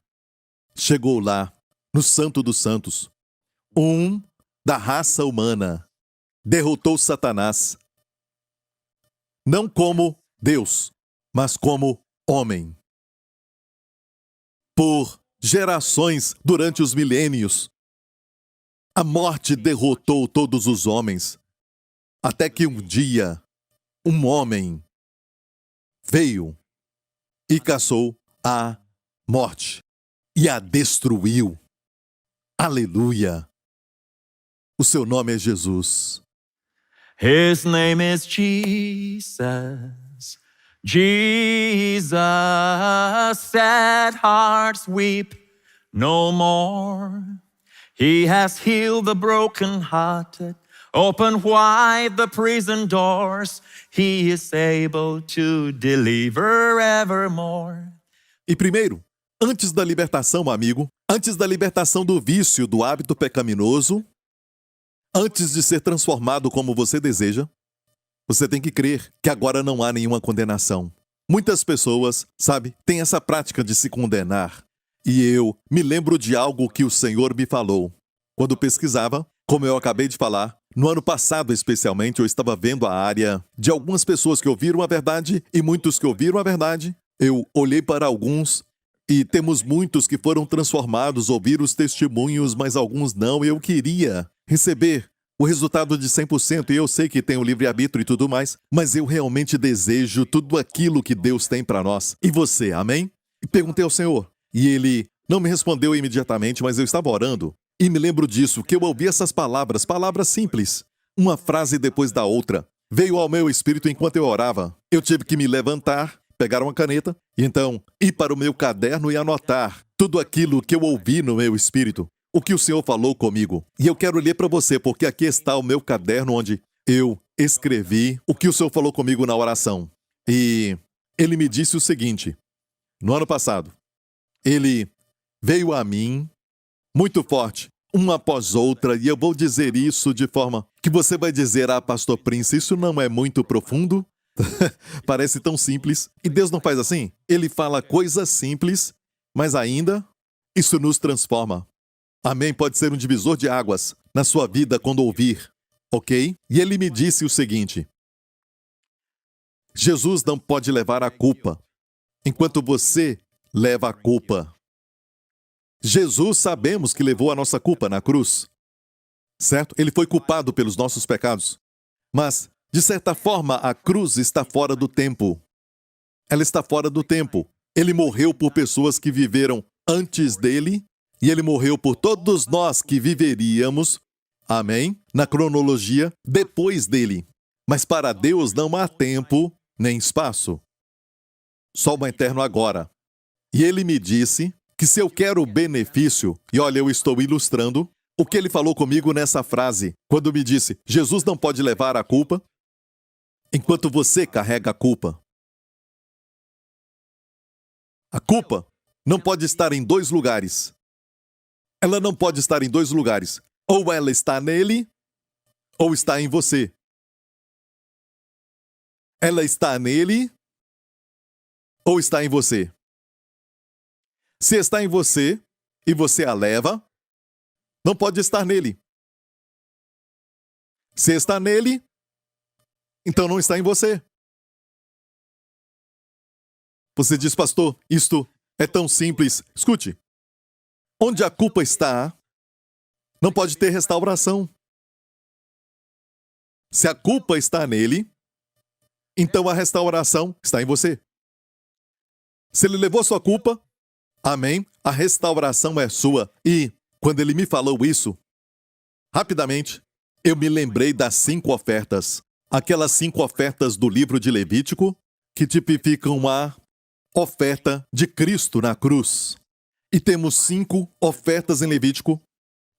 chegou lá, no Santo dos Santos. Um da raça humana derrotou Satanás. Não como Deus, mas como homem. Por gerações, durante os milênios, a morte derrotou todos os homens. Até que um dia, um homem veio e caçou a morte e a destruiu. Aleluia! O seu nome é Jesus. His name is Jesus. Jesus, sad hearts weep no more. He has healed the brokenhearted, opened wide the prison doors. He is able to deliver evermore. E primeiro, antes da libertação, amigo, antes da libertação do vício, do hábito pecaminoso, antes de ser transformado como você deseja, você tem que crer que agora não há nenhuma condenação. Muitas pessoas, sabe, têm essa prática de se condenar. E eu me lembro de algo que o Senhor me falou. Quando pesquisava, como eu acabei de falar, no ano passado especialmente, eu estava vendo a área de algumas pessoas que ouviram a verdade e muitos que ouviram a verdade. Eu olhei para alguns e temos muitos que foram transformados, ouviram os testemunhos, mas alguns não. Eu queria receber o resultado de 100%, e eu sei que tem o livre-arbítrio e tudo mais, mas eu realmente desejo tudo aquilo que Deus tem para nós. E você, amém? E perguntei ao Senhor, e Ele não me respondeu imediatamente, mas eu estava orando, e me lembro disso, que eu ouvi essas palavras, palavras simples, uma frase depois da outra. Veio ao meu espírito enquanto eu orava. Eu tive que me levantar, pegar uma caneta, e então ir para o meu caderno e anotar tudo aquilo que eu ouvi no meu espírito. O que o Senhor falou comigo. E eu quero ler para você, porque aqui está o meu caderno onde eu escrevi o que o Senhor falou comigo na oração. E Ele me disse o seguinte, no ano passado, Ele veio a mim muito forte, uma após outra, e eu vou dizer isso de forma que você vai dizer, Pastor Prince, isso não é muito profundo? Parece tão simples. E Deus não faz assim? Ele fala coisas simples, mas ainda isso nos transforma. Amém? Pode ser um divisor de águas na sua vida quando ouvir, ok? E Ele me disse o seguinte, Jesus não pode levar a culpa enquanto você leva a culpa. Jesus sabemos que levou a nossa culpa na cruz, certo? Ele foi culpado pelos nossos pecados. Mas, de certa forma, a cruz está fora do tempo. Ela está fora do tempo. Ele morreu por pessoas que viveram antes dele, e Ele morreu por todos nós que viveríamos, amém, na cronologia, depois dele. Mas para Deus não há tempo nem espaço. Só o eterno agora. E ele me disse que se eu quero benefício, e olha, eu estou ilustrando o que ele falou comigo nessa frase, quando me disse: Jesus não pode levar a culpa enquanto você carrega a culpa. A culpa não pode estar em dois lugares. Ela não pode estar em dois lugares. Ou ela está nele, ou está em você. Ela está nele, ou está em você. Se está em você e você a leva, não pode estar nele. Se está nele, então não está em você. Você diz: pastor, isto é tão simples. Escute. Onde a culpa está, não pode ter restauração. Se a culpa está nele, então a restauração está em você. Se ele levou sua culpa, amém, a restauração é sua. E, quando ele me falou isso, rapidamente, eu me lembrei das 5 ofertas. Aquelas 5 ofertas do livro de Levítico, que tipificam a oferta de Cristo na cruz. E temos 5 ofertas em Levítico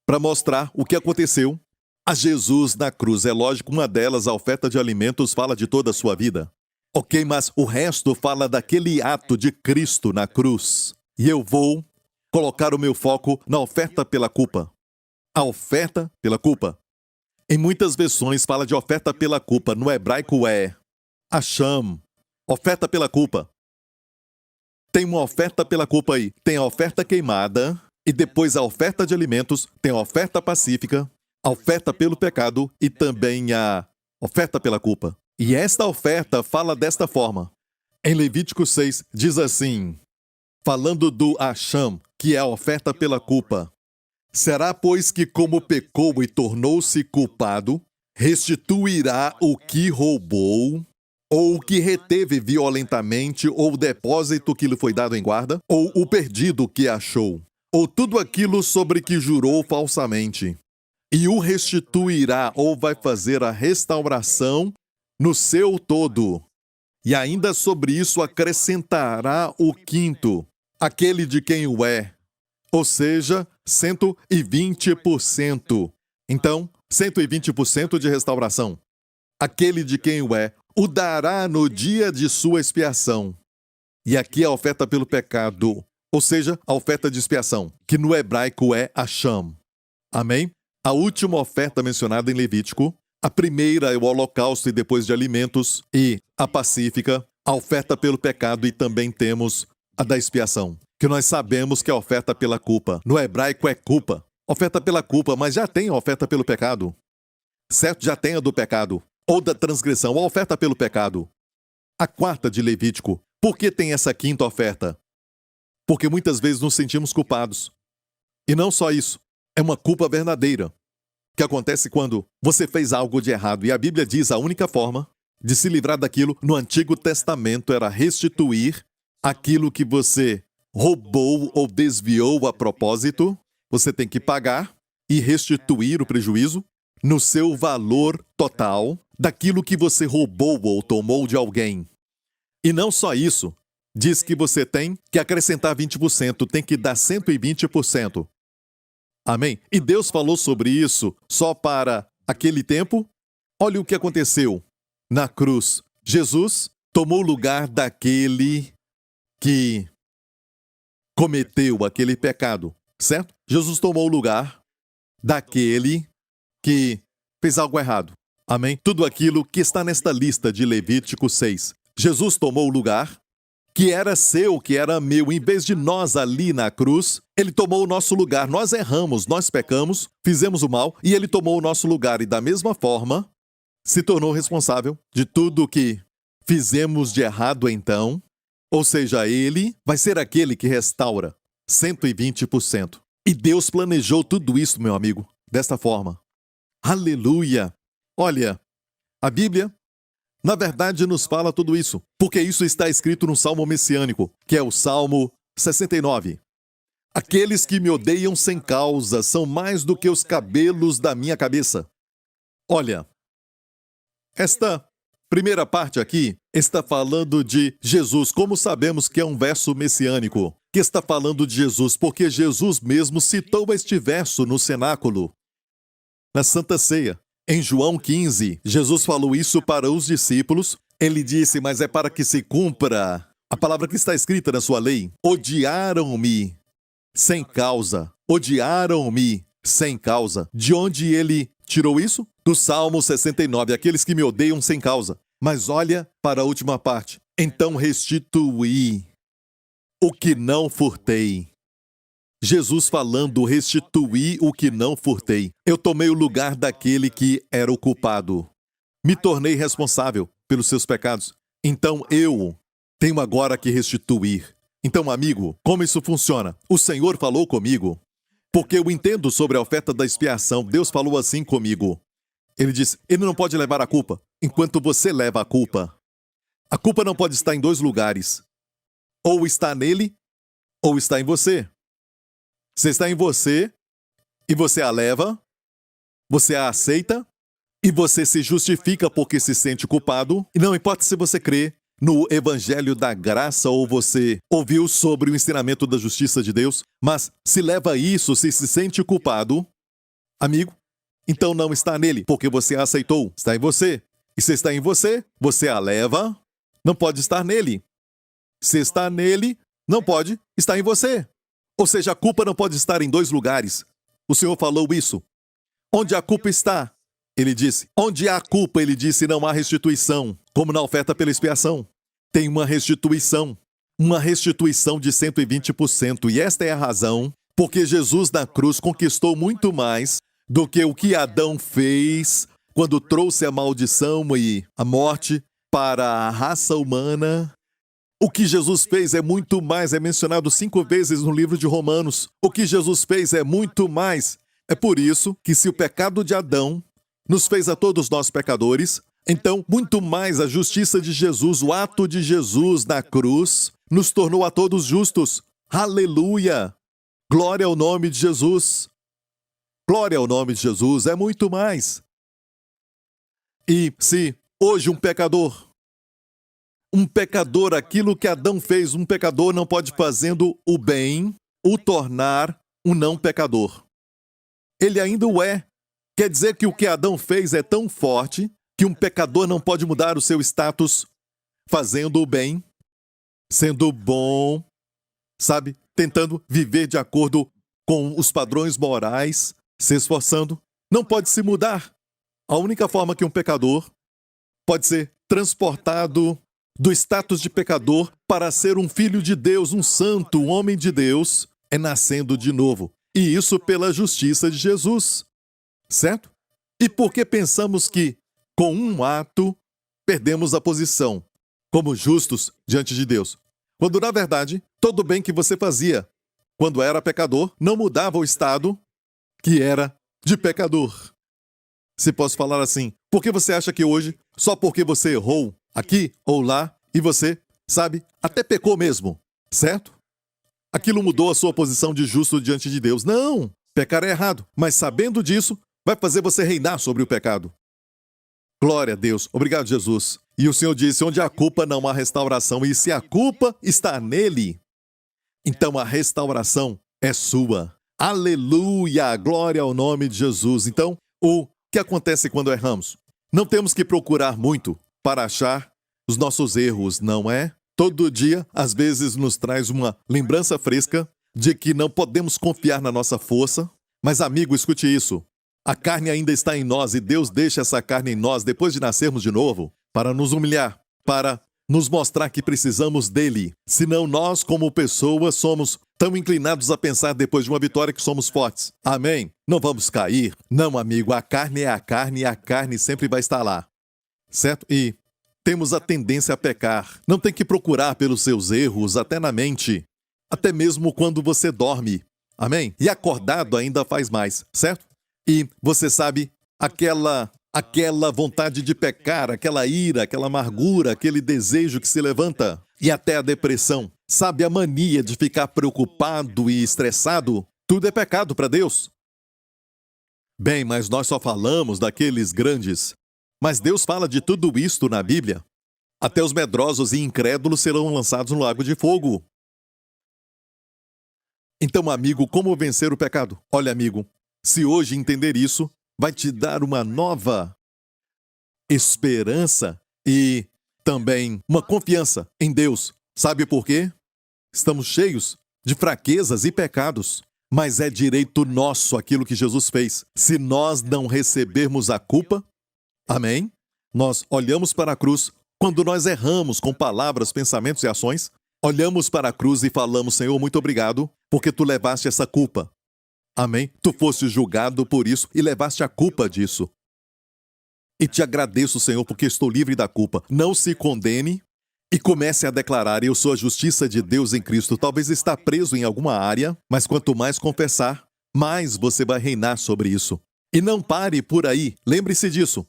para mostrar o que aconteceu a Jesus na cruz. É lógico, uma delas, a oferta de alimentos, fala de toda a sua vida. Ok, mas o resto fala daquele ato de Cristo na cruz. E eu vou colocar o meu foco na oferta pela culpa. A oferta pela culpa. Em muitas versões fala de oferta pela culpa. No hebraico é Hasham, oferta pela culpa. Tem uma oferta pela culpa aí. Tem a oferta queimada, e depois a oferta de alimentos, tem a oferta pacífica, a oferta pelo pecado e também a oferta pela culpa. E esta oferta fala desta forma. Em Levítico 6, diz assim, falando do Hasham, que é a oferta pela culpa. Será, pois, que como pecou e tornou-se culpado, restituirá o que roubou, ou o que reteve violentamente, ou o depósito que lhe foi dado em guarda, ou o perdido que achou, ou tudo aquilo sobre que jurou falsamente, e o restituirá, ou vai fazer a restauração no seu todo. E ainda sobre isso acrescentará o quinto, aquele de quem o é, ou seja, 120%. Então, 120% de restauração. Aquele de quem o é, o dará no dia de sua expiação. E aqui a oferta pelo pecado, ou seja, a oferta de expiação, que no hebraico é Hasham. Amém? A última oferta mencionada em Levítico, a primeira é o holocausto e depois de alimentos, e a pacífica, a oferta pelo pecado, e também temos a da expiação, que nós sabemos que é a oferta pela culpa. No hebraico é culpa. Oferta pela culpa, mas já tem a oferta pelo pecado. Certo? Já tem a do pecado. Ou da transgressão, a oferta pelo pecado. A quarta de Levítico. Por que tem essa quinta oferta? Porque muitas vezes nos sentimos culpados. E não só isso, é uma culpa verdadeira, que acontece quando você fez algo de errado. E a Bíblia diz a única forma de se livrar daquilo no Antigo Testamento era restituir aquilo que você roubou ou desviou a propósito. Você tem que pagar e restituir o prejuízo no seu valor total daquilo que você roubou ou tomou de alguém. E não só isso, diz que você tem que acrescentar 20%, tem que dar 120%. Amém? E Deus falou sobre isso só para aquele tempo? Olha o que aconteceu na cruz. Jesus tomou o lugar daquele que cometeu aquele pecado, certo? Jesus tomou o lugar daquele que fez algo errado. Amém? Tudo aquilo que está nesta lista de Levítico 6. Jesus tomou o lugar que era seu, que era meu. Em vez de nós ali na cruz, ele tomou o nosso lugar. Nós erramos, nós pecamos, fizemos o mal, e ele tomou o nosso lugar. E da mesma forma, se tornou responsável de tudo que fizemos de errado então. Ou seja, ele vai ser aquele que restaura 120%. E Deus planejou tudo isso, meu amigo, desta forma. Aleluia! Olha, a Bíblia, na verdade, nos fala tudo isso, porque isso está escrito no Salmo Messiânico, que é o Salmo 69. Aqueles que me odeiam sem causa são mais do que os cabelos da minha cabeça. Olha, esta primeira parte aqui está falando de Jesus. Como sabemos que é um verso messiânico? que está falando de Jesus, porque Jesus mesmo citou este verso no cenáculo, na Santa Ceia. Em João 15, Jesus falou isso para os discípulos. Ele disse, mas é para que se cumpra a palavra que está escrita na sua lei. Odiaram-me sem causa. Odiaram-me sem causa. De onde ele tirou isso? Do Salmo 69, aqueles que me odeiam sem causa. Mas olha para a última parte. Então restituí o que não furtei. Jesus falando, restituí o que não furtei. Eu tomei o lugar daquele que era o culpado. Me tornei responsável pelos seus pecados. Então eu tenho agora que restituir. Então, amigo, como isso funciona? O Senhor falou comigo, porque eu entendo sobre a oferta da expiação. Deus falou assim comigo. Ele disse, ele não pode levar a culpa enquanto você leva a culpa. A culpa não pode estar em dois lugares. Ou está nele, ou está em você. Se está em você, e você a leva, você a aceita, e você se justifica porque se sente culpado, e não importa se você crê no Evangelho da Graça ou você ouviu sobre o ensinamento da justiça de Deus, mas se leva isso, se sente culpado, amigo, então não está nele, porque você a aceitou, está em você. E se está em você, você a leva, não pode estar nele. Se está nele, não pode estar em você. Ou seja, a culpa não pode estar em dois lugares. O Senhor falou isso. Onde a culpa está? Ele disse. Onde há culpa, ele disse, não há restituição, como na oferta pela expiação. Tem uma restituição de 120%. E esta é a razão porque Jesus na cruz conquistou muito mais do que o que Adão fez quando trouxe a maldição e a morte para a raça humana. O que Jesus fez é muito mais, é mencionado 5 vezes no livro de Romanos. O que Jesus fez é muito mais. É por isso que se o pecado de Adão nos fez a todos nós pecadores, então muito mais a justiça de Jesus, o ato de Jesus na cruz, nos tornou a todos justos. Aleluia! Glória ao nome de Jesus. Glória ao nome de Jesus, é muito mais. E se hoje um pecador, aquilo que Adão fez, um pecador não pode fazendo o bem, o tornar um não pecador. Ele ainda o é. Quer dizer que o que Adão fez é tão forte que um pecador não pode mudar o seu status fazendo o bem, sendo bom, sabe? Tentando viver de acordo com os padrões morais, se esforçando. Não pode se mudar. A única forma que um pecador pode ser transportado do status de pecador para ser um filho de Deus, um santo, um homem de Deus, é nascendo de novo. E isso pela justiça de Jesus. Certo? E por que pensamos que, com um ato, perdemos a posição como justos diante de Deus? Quando, na verdade, todo o bem que você fazia quando era pecador não mudava o estado que era de pecador. Se posso falar assim, por que você acha que hoje, só porque você errou aqui ou lá, e você, sabe, até pecou mesmo, certo? Aquilo mudou a sua posição de justo diante de Deus. Não! Pecar é errado, mas sabendo disso, vai fazer você reinar sobre o pecado. Glória a Deus. Obrigado, Jesus. E o Senhor disse, onde há culpa não há restauração. E se a culpa está nele, então a restauração é sua. Aleluia! Glória ao nome de Jesus. Então, o que acontece quando erramos? Não temos que procurar muito para achar os nossos erros, não é? Todo dia, às vezes, nos traz uma lembrança fresca de que não podemos confiar na nossa força. Mas, amigo, escute isso. A carne ainda está em nós e Deus deixa essa carne em nós depois de nascermos de novo para nos humilhar, para nos mostrar que precisamos dele. Senão nós, como pessoas, somos tão inclinados a pensar depois de uma vitória que somos fortes. Amém? Não vamos cair. Não, amigo, a carne é a carne e a carne sempre vai estar lá. Certo? E temos a tendência a pecar. Não tem que procurar pelos seus erros até na mente, até mesmo quando você dorme. Amém? E acordado ainda faz mais, certo? E você sabe, aquela vontade de pecar, aquela ira, aquela amargura, aquele desejo que se levanta, e até a depressão. Sabe, a mania de ficar preocupado e estressado, tudo é pecado para Deus. Bem, mas nós só falamos daqueles grandes. Mas Deus fala de tudo isto na Bíblia. Até os medrosos e incrédulos serão lançados no lago de fogo. Então, amigo, como vencer o pecado? Olha, amigo, se hoje entender isso, vai te dar uma nova esperança e também uma confiança em Deus. Sabe por quê? Estamos cheios de fraquezas e pecados, mas é direito nosso aquilo que Jesus fez. Se nós não recebermos a culpa, amém? Nós olhamos para a cruz, quando nós erramos com palavras, pensamentos e ações, olhamos para a cruz e falamos, Senhor, muito obrigado, porque tu levaste essa culpa. Amém? Tu foste julgado por isso e levaste a culpa disso. E te agradeço, Senhor, porque estou livre da culpa. Não se condene e comece a declarar, eu sou a justiça de Deus em Cristo. Talvez está preso em alguma área, mas quanto mais confessar, mais você vai reinar sobre isso. E não pare por aí, lembre-se disso.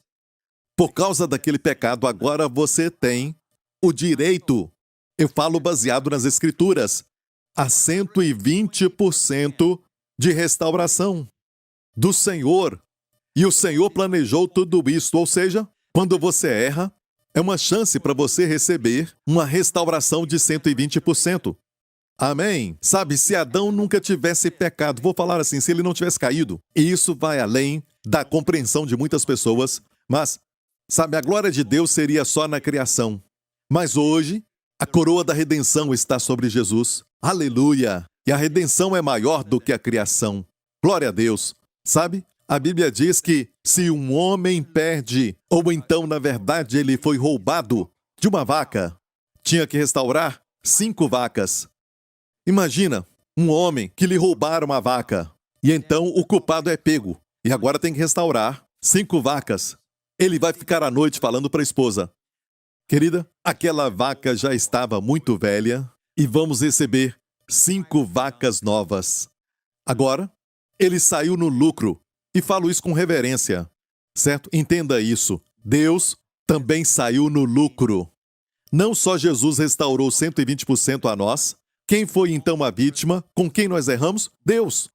Por causa daquele pecado, agora você tem o direito, eu falo baseado nas Escrituras, a 120% de restauração do Senhor. E o Senhor planejou tudo isso, ou seja, quando você erra, é uma chance para você receber uma restauração de 120%. Amém? Sabe, se Adão nunca tivesse pecado, vou falar assim, se ele não tivesse caído, e isso vai além da compreensão de muitas pessoas, mas, sabe, a glória de Deus seria só na criação. Mas hoje, a coroa da redenção está sobre Jesus. Aleluia! E a redenção é maior do que a criação. Glória a Deus. Sabe? A Bíblia diz que se um homem perde, ou então, na verdade, ele foi roubado de uma vaca, tinha que restaurar 5 vacas. Imagina, um homem que lhe roubaram uma vaca, e então o culpado é pego, e agora tem que restaurar 5 vacas. Ele vai ficar à noite falando para a esposa, querida, aquela vaca já estava muito velha, e vamos receber 5 vacas novas. Agora, ele saiu no lucro. E falo isso com reverência, certo? Entenda isso. Deus também saiu no lucro. Não só Jesus restaurou 120% a nós. Quem foi então a vítima? Com quem nós erramos? Deus.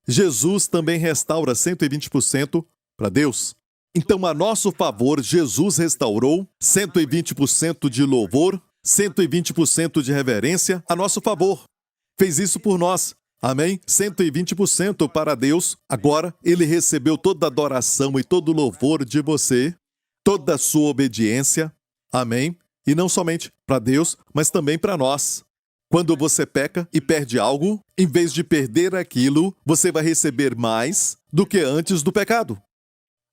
Jesus também restaura 120% para Deus. Então, a nosso favor, Jesus restaurou 120% de louvor, 120% de reverência a nosso favor. Fez isso por nós. Amém? 120% para Deus. Agora, Ele recebeu toda a adoração e todo o louvor de você, toda a sua obediência. Amém? E não somente para Deus, mas também para nós. Quando você peca e perde algo, em vez de perder aquilo, você vai receber mais do que antes do pecado.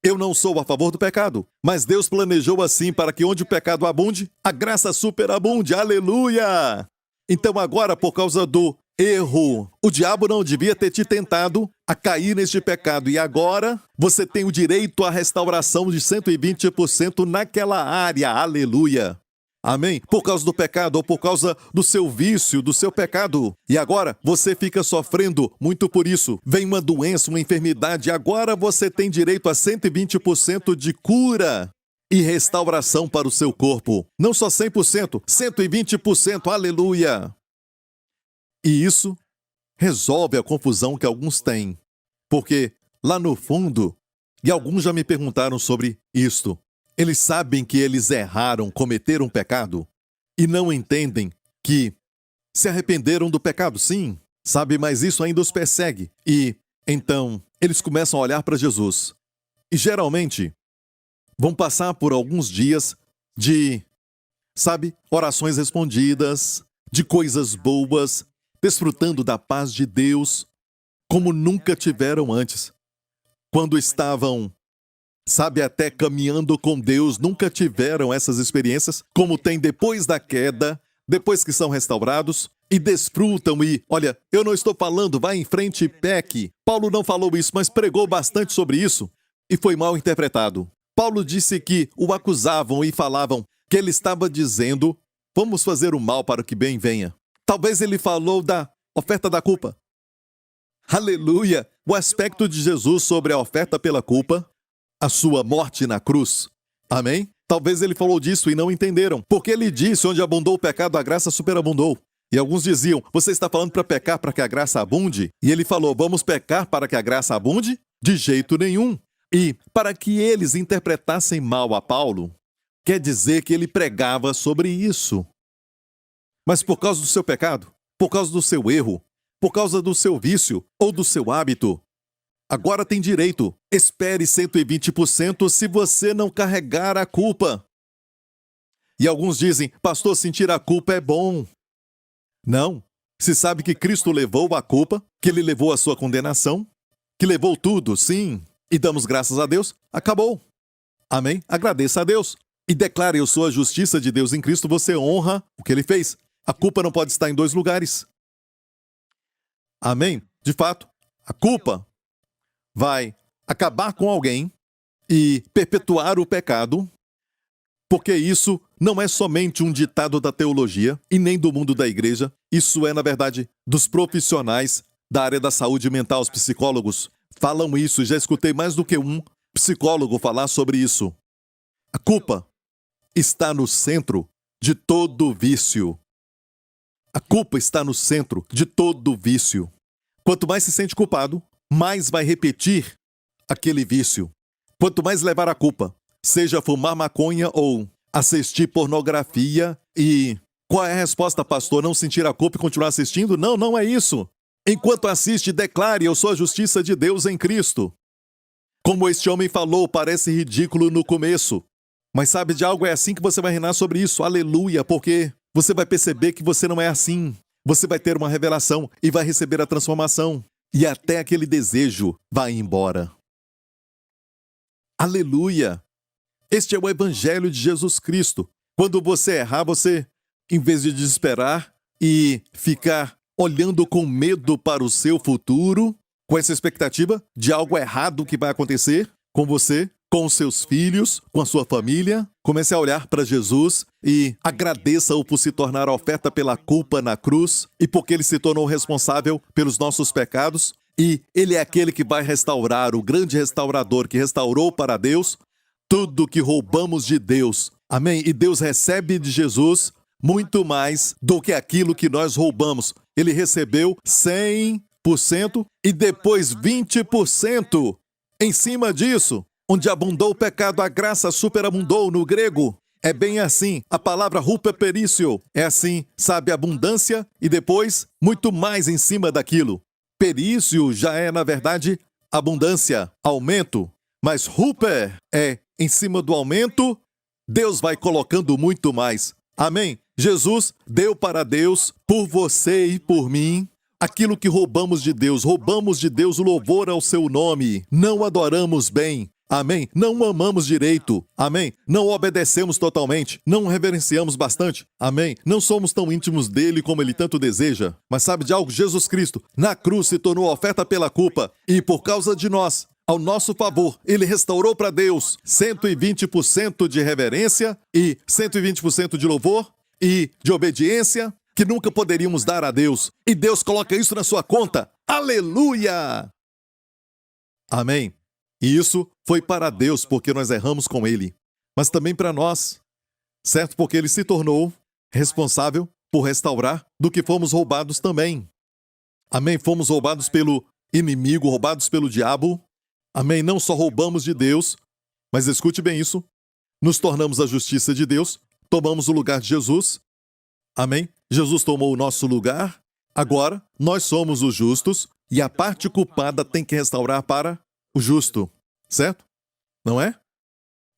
Eu não sou a favor do pecado, mas Deus planejou assim para que onde o pecado abunde, a graça superabunde. Aleluia! Então agora, por causa do erro, o diabo não devia ter te tentado a cair neste pecado. E agora você tem o direito à restauração de 120% naquela área. Aleluia. Amém? Por causa do pecado ou por causa do seu vício, do seu pecado. E agora você fica sofrendo muito por isso. Vem uma doença, uma enfermidade. E agora você tem direito a 120% de cura e restauração para o seu corpo. Não só 100%, 120%. Aleluia. E isso resolve a confusão que alguns têm. Porque lá no fundo, e alguns já me perguntaram sobre isto, eles sabem que eles erraram, cometeram pecado, e não entendem que se arrependeram do pecado, sim, sabe, mas isso ainda os persegue. E então eles começam a olhar para Jesus. E geralmente vão passar por alguns dias de, sabe, orações respondidas, de coisas boas, desfrutando da paz de Deus, como nunca tiveram antes. Quando estavam, sabe, até caminhando com Deus, nunca tiveram essas experiências, como tem depois da queda, depois que são restaurados, e desfrutam e, olha, eu não estou falando, vá em frente e peque. Paulo não falou isso, mas pregou bastante sobre isso, e foi mal interpretado. Paulo disse que o acusavam e falavam que ele estava dizendo, vamos fazer o mal para que bem venha. Talvez ele falou da oferta da culpa. Aleluia! O aspecto de Jesus sobre a oferta pela culpa, a sua morte na cruz. Amém? Talvez ele falou disso e não entenderam. Porque ele disse, onde abundou o pecado, a graça superabundou. E alguns diziam, você está falando para pecar para que a graça abunde? E ele falou, vamos pecar para que a graça abunde? De jeito nenhum. E para que eles interpretassem mal a Paulo, quer dizer que ele pregava sobre isso. Mas por causa do seu pecado, por causa do seu erro, por causa do seu vício ou do seu hábito. Agora tem direito. Espere 120% se você não carregar a culpa. E alguns dizem, pastor, sentir a culpa é bom. Não. Se sabe que Cristo levou a culpa, que Ele levou a sua condenação, que levou tudo, sim, e damos graças a Deus, acabou. Amém? Agradeça a Deus. E declare, eu sou a justiça de Deus em Cristo, você honra o que Ele fez. A culpa não pode estar em dois lugares. Amém? De fato, a culpa vai acabar com alguém e perpetuar o pecado, porque isso não é somente um ditado da teologia e nem do mundo da igreja. Isso é, na verdade, dos profissionais da área da saúde mental. Os psicólogos falam isso. Já escutei mais do que um psicólogo falar sobre isso. A culpa está no centro de todo vício. A culpa está no centro de todo vício. Quanto mais se sente culpado, mais vai repetir aquele vício. Quanto mais levar a culpa, seja fumar maconha ou assistir pornografia. E qual é a resposta, pastor? Não sentir a culpa e continuar assistindo? Não, não é isso. Enquanto assiste, declare, eu sou a justiça de Deus em Cristo. Como este homem falou, parece ridículo no começo. Mas sabe de algo? É assim que você vai reinar sobre isso. Aleluia, porque você vai perceber que você não é assim. Você vai ter uma revelação e vai receber a transformação. E até aquele desejo vai embora. Aleluia! Este é o Evangelho de Jesus Cristo. Quando você errar, você, em vez de desesperar e ficar olhando com medo para o seu futuro, com essa expectativa de algo errado que vai acontecer com você, com os seus filhos, com a sua família, comece a olhar para Jesus e agradeça-o por se tornar a oferta pela culpa na cruz e porque Ele se tornou responsável pelos nossos pecados. E Ele é aquele que vai restaurar, o grande restaurador que restaurou para Deus tudo que roubamos de Deus. Amém? E Deus recebe de Jesus muito mais do que aquilo que nós roubamos. Ele recebeu 100% e depois 20% em cima disso. Onde abundou o pecado, a graça superabundou. No grego, é bem assim. A palavra huperperício é assim, sabe, abundância e depois muito mais em cima daquilo. Perício já é, na verdade, abundância, aumento. Mas huper é em cima do aumento, Deus vai colocando muito mais. Amém? Jesus deu para Deus, por você e por mim, aquilo que roubamos de Deus. Roubamos de Deus o louvor ao seu nome. Não adoramos bem. Amém? Não amamos direito. Amém? Não obedecemos totalmente. Não reverenciamos bastante. Amém? Não somos tão íntimos dele como ele tanto deseja. Mas sabe de algo? Jesus Cristo, na cruz, se tornou oferta pela culpa. E por causa de nós, ao nosso favor, ele restaurou para Deus 120% de reverência e 120% de louvor e de obediência que nunca poderíamos dar a Deus. E Deus coloca isso na sua conta. Aleluia! Amém? E isso foi para Deus, porque nós erramos com Ele. Mas também para nós, certo? Porque Ele se tornou responsável por restaurar do que fomos roubados também. Amém? Fomos roubados pelo inimigo, roubados pelo diabo. Amém? Não só roubamos de Deus, mas escute bem isso. Nos tornamos a justiça de Deus, tomamos o lugar de Jesus. Amém? Jesus tomou o nosso lugar. Agora, nós somos os justos e a parte culpada tem que restaurar para o justo, certo? Não é?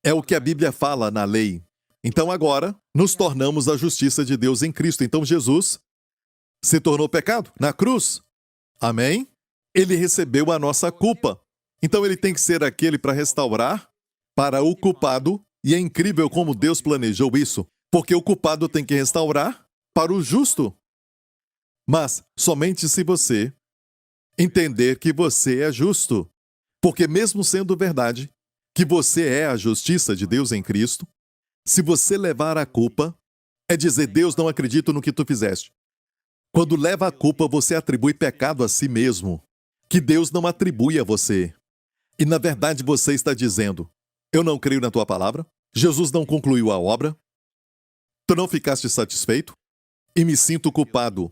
É o que a Bíblia fala na lei. Então agora, nos tornamos a justiça de Deus em Cristo. Então Jesus se tornou pecado na cruz. Amém? Ele recebeu a nossa culpa. Então ele tem que ser aquele para restaurar para o culpado. E é incrível como Deus planejou isso. Porque o culpado tem que restaurar para o justo. Mas somente se você entender que você é justo. Porque mesmo sendo verdade que você é a justiça de Deus em Cristo, se você levar a culpa, é dizer, Deus, não acredito no que tu fizeste. Quando leva a culpa, você atribui pecado a si mesmo, que Deus não atribui a você. E na verdade você está dizendo, eu não creio na tua palavra, Jesus não concluiu a obra, tu não ficaste satisfeito e me sinto culpado.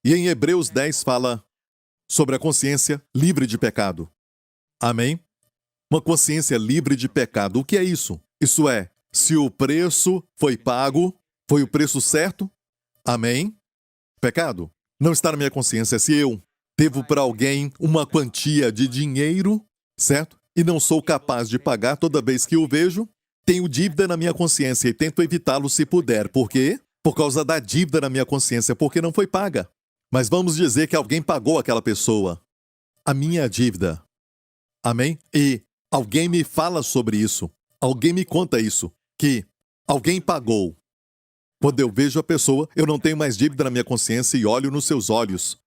E em Hebreus 10 fala sobre a consciência livre de pecado. Amém? Uma consciência livre de pecado. O que é isso? Isso é, se o preço foi pago, foi o preço certo? Amém? Pecado? não está na minha consciência. Se eu devo para alguém uma quantia de dinheiro, certo? E não sou capaz de pagar toda vez que o vejo, tenho dívida na minha consciência e tento evitá-lo se puder. Por quê? Por causa da dívida na minha consciência, porque não foi paga. Mas vamos dizer que alguém pagou aquela pessoa a minha dívida. Amém? E alguém me fala sobre isso. Alguém me conta isso. Que alguém pagou. Quando eu vejo a pessoa, eu não tenho mais dívida na minha consciência e olho nos seus olhos.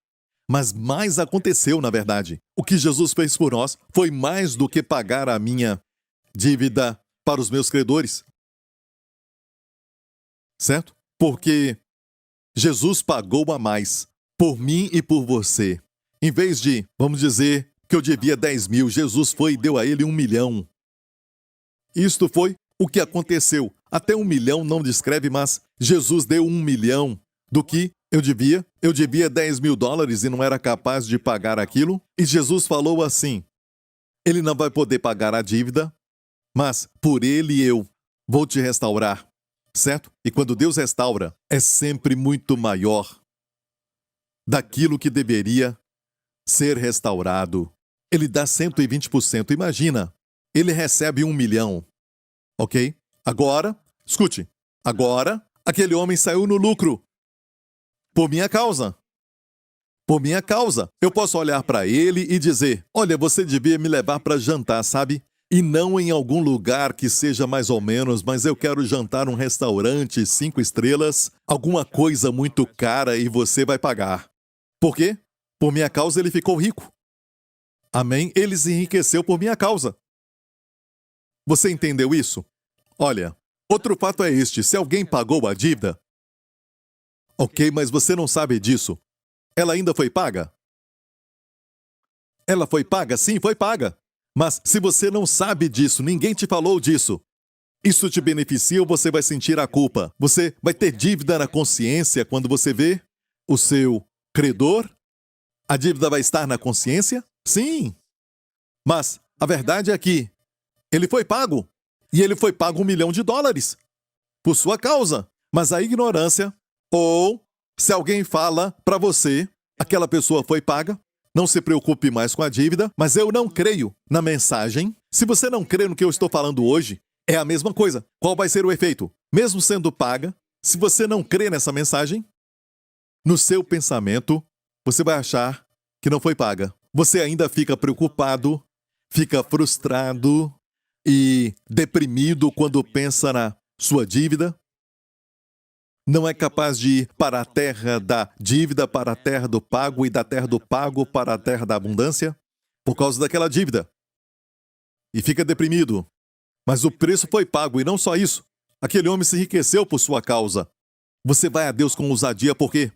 Mas mais aconteceu, na verdade. O que Jesus fez por nós foi mais do que pagar a minha dívida para os meus credores. Certo? Porque Jesus pagou a mais por mim e por você. Em vez de, vamos dizer, que eu devia 10 mil, Jesus foi e deu a ele 1 milhão. Isto foi o que aconteceu. Até 1 milhão não descreve, mas Jesus deu 1 milhão do que eu devia. Eu devia 10 mil dólares e não era capaz de pagar aquilo. E Jesus falou assim, ele não vai poder pagar a dívida, mas por ele eu vou te restaurar. Certo? E quando Deus restaura, é sempre muito maior daquilo que deveria ser restaurado. Ele dá 120%. Imagina, ele recebe 1 milhão. Ok? Agora, escute. Agora, aquele homem saiu no lucro. Por minha causa. Por minha causa. Eu posso olhar para ele e dizer, olha, você devia me levar para jantar, sabe? E não em algum lugar que seja mais ou menos, mas eu quero jantar num restaurante 5 estrelas, alguma coisa muito cara e você vai pagar. Por quê? Por minha causa ele ficou rico. Amém? Ele se enriqueceu por minha causa. Você entendeu isso? Olha, outro fato é este, se alguém pagou a dívida, ok, mas você não sabe disso. Ela ainda foi paga? Ela foi paga? Sim, foi paga. Mas se você não sabe disso, ninguém te falou disso, isso te beneficia ou você vai sentir a culpa? Você vai ter dívida na consciência quando você vê o seu credor? A dívida vai estar na consciência? Sim. Mas a verdade é que ele foi pago. E ele foi pago $1 milhão por sua causa. Mas a ignorância, ou se alguém fala para você, aquela pessoa foi paga, não se preocupe mais com a dívida, mas eu não creio na mensagem. Se você não crê no que eu estou falando hoje, é a mesma coisa. Qual vai ser o efeito? Mesmo sendo paga, se você não crê nessa mensagem, no seu pensamento, você vai achar que não foi paga. Você ainda fica preocupado, fica frustrado e deprimido quando pensa na sua dívida. Não é capaz de ir para a terra da dívida, para a terra do pago e da terra do pago para a terra da abundância por causa daquela dívida. E fica deprimido. Mas o preço foi pago e não só isso. Aquele homem se enriqueceu por sua causa. Você vai a Deus com ousadia porque,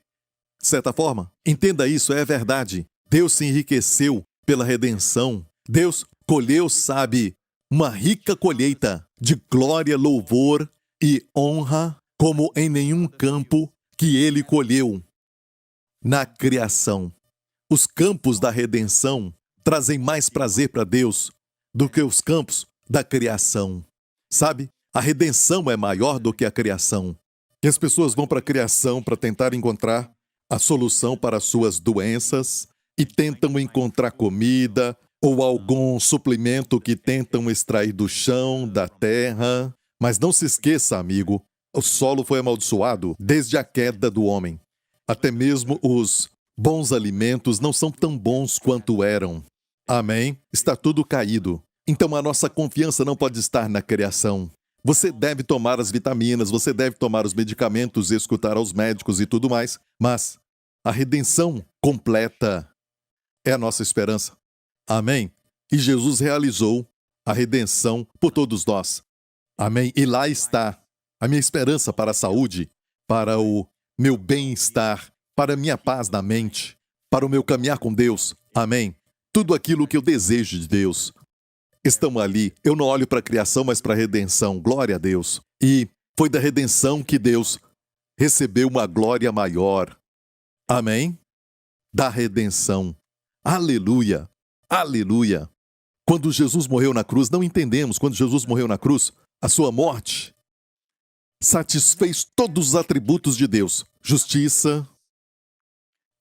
de certa forma, entenda isso, é verdade. Deus se enriqueceu pela redenção. Deus colheu, sabe, uma rica colheita de glória, louvor e honra como em nenhum campo que ele colheu na criação. Os campos da redenção trazem mais prazer para Deus do que os campos da criação. Sabe? A redenção é maior do que a criação. E as pessoas vão para a criação para tentar encontrar a solução para suas doenças e tentam encontrar comida ou algum suplemento que tentam extrair do chão, da terra. Mas não se esqueça, amigo, o solo foi amaldiçoado desde a queda do homem. Até mesmo os bons alimentos não são tão bons quanto eram. Amém? Está tudo caído. Então a nossa confiança não pode estar na criação. Você deve tomar as vitaminas, você deve tomar os medicamentos, escutar aos médicos e tudo mais, mas a redenção completa é a nossa esperança. Amém? E Jesus realizou a redenção por todos nós. Amém? E lá está a minha esperança para a saúde, para o meu bem-estar, para a minha paz na mente, para o meu caminhar com Deus. Amém? Tudo aquilo que eu desejo de Deus estão ali. Eu não olho para a criação, mas para a redenção. Glória a Deus. E foi da redenção que Deus recebeu uma glória maior. Amém? Da redenção. Aleluia. Aleluia. Quando Jesus morreu na cruz, não entendemos. Quando Jesus morreu na cruz, a sua morte satisfez todos os atributos de Deus. Justiça,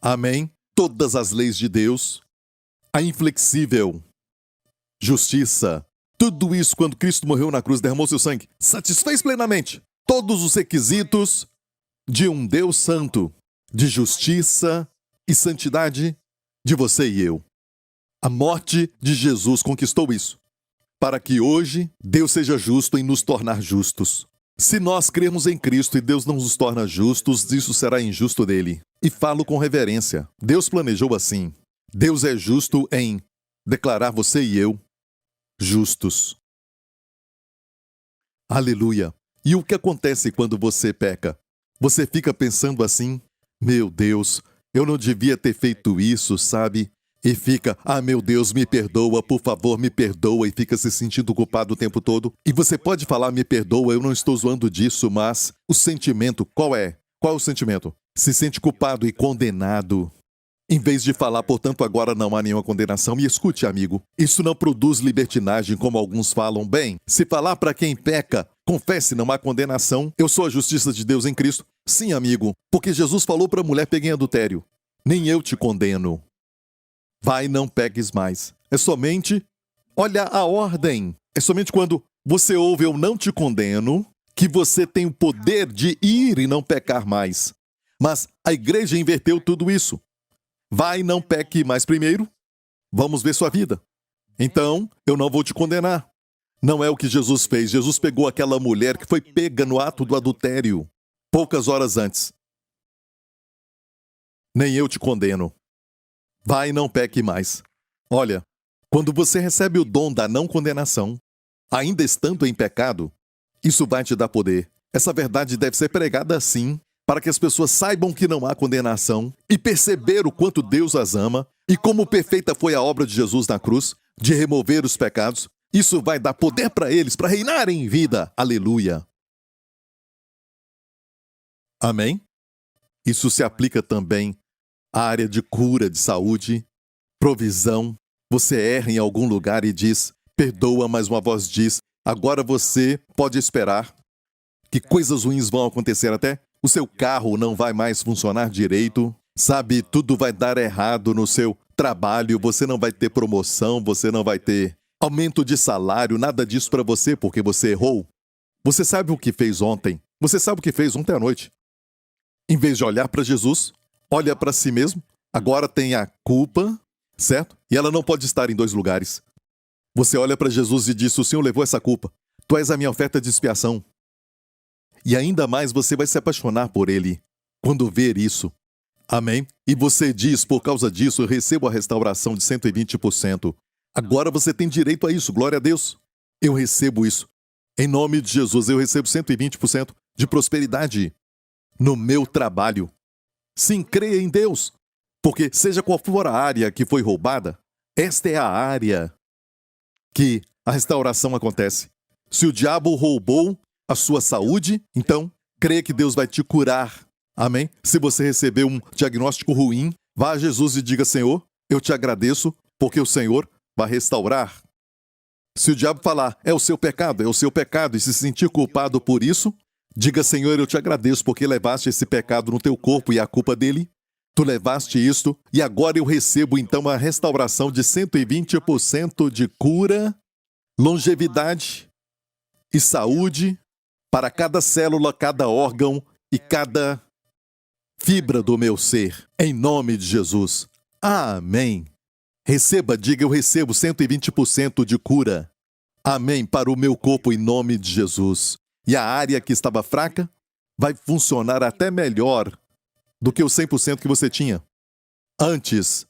Amém? Todas as leis de Deus, a inflexível justiça, tudo isso quando Cristo morreu na cruz, derramou seu sangue, satisfez plenamente todos os requisitos de um Deus santo, de justiça e santidade de você e eu. A morte de Jesus conquistou isso, para que hoje Deus seja justo em nos tornar justos. Se nós cremos em Cristo e Deus não nos torna justos, isso será injusto dele. E falo com reverência. Deus planejou assim. Deus é justo em declarar você e eu justos. Aleluia. E o que acontece quando você peca? Você fica pensando assim: meu Deus, eu não devia ter feito isso, sabe? E fica, meu Deus, me perdoa, por favor, me perdoa, e fica se sentindo culpado o tempo todo. E você pode falar, me perdoa, eu não estou zoando disso, mas o sentimento, qual é? Qual é o sentimento? Se sente culpado e condenado. Em vez de falar, portanto, agora não há nenhuma condenação. E escute, amigo, isso não produz libertinagem, como alguns falam. Bem, se falar para quem peca, confesse, não há condenação, eu sou a justiça de Deus em Cristo. Sim, amigo, porque Jesus falou para a mulher pegar em adultério. Nem eu te condeno. Vai, não peques mais. É somente, olha a ordem. É somente quando você ouve eu não te condeno, que você tem o poder de ir e não pecar mais. Mas a igreja inverteu tudo isso. Vai, não peque mais primeiro. Vamos ver sua vida. Então, eu não vou te condenar. Não é o que Jesus fez. Jesus pegou aquela mulher que foi pega no ato do adultério, poucas horas antes. Nem eu te condeno. Vai, não peque mais. Olha, quando você recebe o dom da não condenação, ainda estando em pecado, isso vai te dar poder. Essa verdade deve ser pregada assim, para que as pessoas saibam que não há condenação e perceber o quanto Deus as ama e como perfeita foi a obra de Jesus na cruz, de remover os pecados. Isso vai dar poder para eles, para reinarem em vida. Aleluia. Amém? Isso se aplica também à área de cura, de saúde, provisão. Você erra em algum lugar e diz, perdoa, mas uma voz diz, agora você pode esperar que coisas ruins vão acontecer até. O seu carro não vai mais funcionar direito, sabe? Tudo vai dar errado no seu trabalho, você não vai ter promoção, você não vai ter aumento de salário, nada disso para você porque você errou. Você sabe o que fez ontem? Você sabe o que fez ontem à noite? Em vez de olhar para Jesus, olha para si mesmo, agora tem a culpa, certo? E ela não pode estar em dois lugares. Você olha para Jesus e diz, o Senhor levou essa culpa. Tu és a minha oferta de expiação. E ainda mais você vai se apaixonar por Ele quando ver isso. Amém? E você diz, por causa disso, eu recebo a restauração de 120%. Agora você tem direito a isso, glória a Deus. Eu recebo isso. Em nome de Jesus, eu recebo 120% de prosperidade no meu trabalho. Sim, creia em Deus. Porque seja qual for a área que foi roubada, esta é a área que a restauração acontece. Se o diabo roubou a sua saúde, então creia que Deus vai te curar. Amém? Se você recebeu um diagnóstico ruim, vá a Jesus e diga, Senhor, eu te agradeço, porque o Senhor vai restaurar. Se o diabo falar, é o seu pecado, e se sentir culpado por isso, diga, Senhor, eu te agradeço, porque levaste esse pecado no teu corpo e a culpa dele. Tu levaste isto, e agora eu recebo então a restauração de 120% de cura, longevidade e saúde, para cada célula, cada órgão e cada fibra do meu ser. Em nome de Jesus. Amém. Receba, diga, eu recebo 120% de cura. Amém, para o meu corpo em nome de Jesus. E a área que estava fraca vai funcionar até melhor do que o 100% que você tinha antes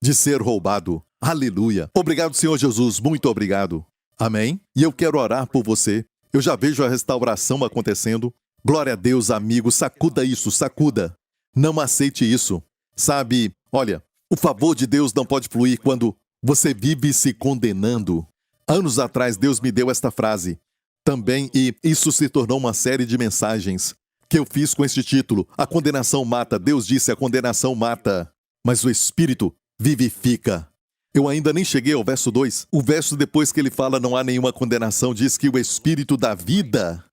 de ser roubado. Aleluia. Obrigado, Senhor Jesus. Muito obrigado. Amém. E eu quero orar por você. Eu já vejo a restauração acontecendo. Glória a Deus, amigo. Sacuda isso, sacuda. Não aceite isso. Sabe, olha, o favor de Deus não pode fluir quando você vive se condenando. Anos atrás, Deus me deu esta frase também, e isso se tornou uma série de mensagens que eu fiz com este título. A condenação mata. Deus disse, a condenação mata, mas o Espírito vivifica. Eu ainda nem cheguei ao verso 2. O verso depois que ele fala não há nenhuma condenação, diz que o Espírito da vida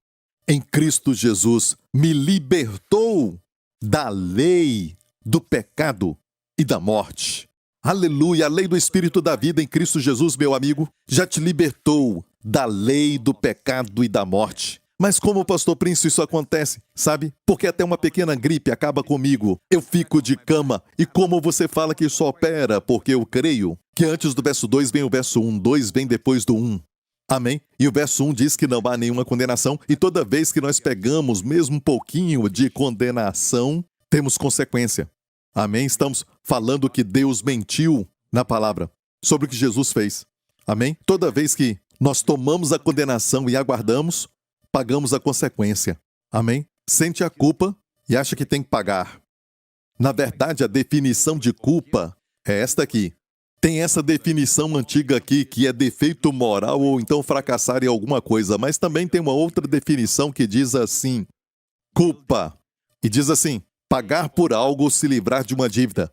em Cristo Jesus me libertou da lei do pecado e da morte. Aleluia! A lei do Espírito da vida em Cristo Jesus, meu amigo, já te libertou da lei do pecado e da morte. Mas como, pastor Príncipe, isso acontece? Sabe? Porque até uma pequena gripe acaba comigo. Eu fico de cama. E como você fala que isso opera? Porque eu creio que antes do verso 2 vem o verso 1, 2 vem depois do 1. Amém? E o verso 1 diz que não há nenhuma condenação. E toda vez que nós pegamos mesmo um pouquinho de condenação, temos consequência. Amém? Estamos falando que Deus mentiu na palavra sobre o que Jesus fez. Amém? Toda vez que nós tomamos a condenação e aguardamos, pagamos a consequência. Amém? Sente a culpa e acha que tem que pagar. Na verdade, a definição de culpa é esta aqui. Tem essa definição antiga aqui, que é defeito moral ou então fracassar em alguma coisa, mas também tem uma outra definição que diz assim, culpa. E diz assim, pagar por algo ou se livrar de uma dívida.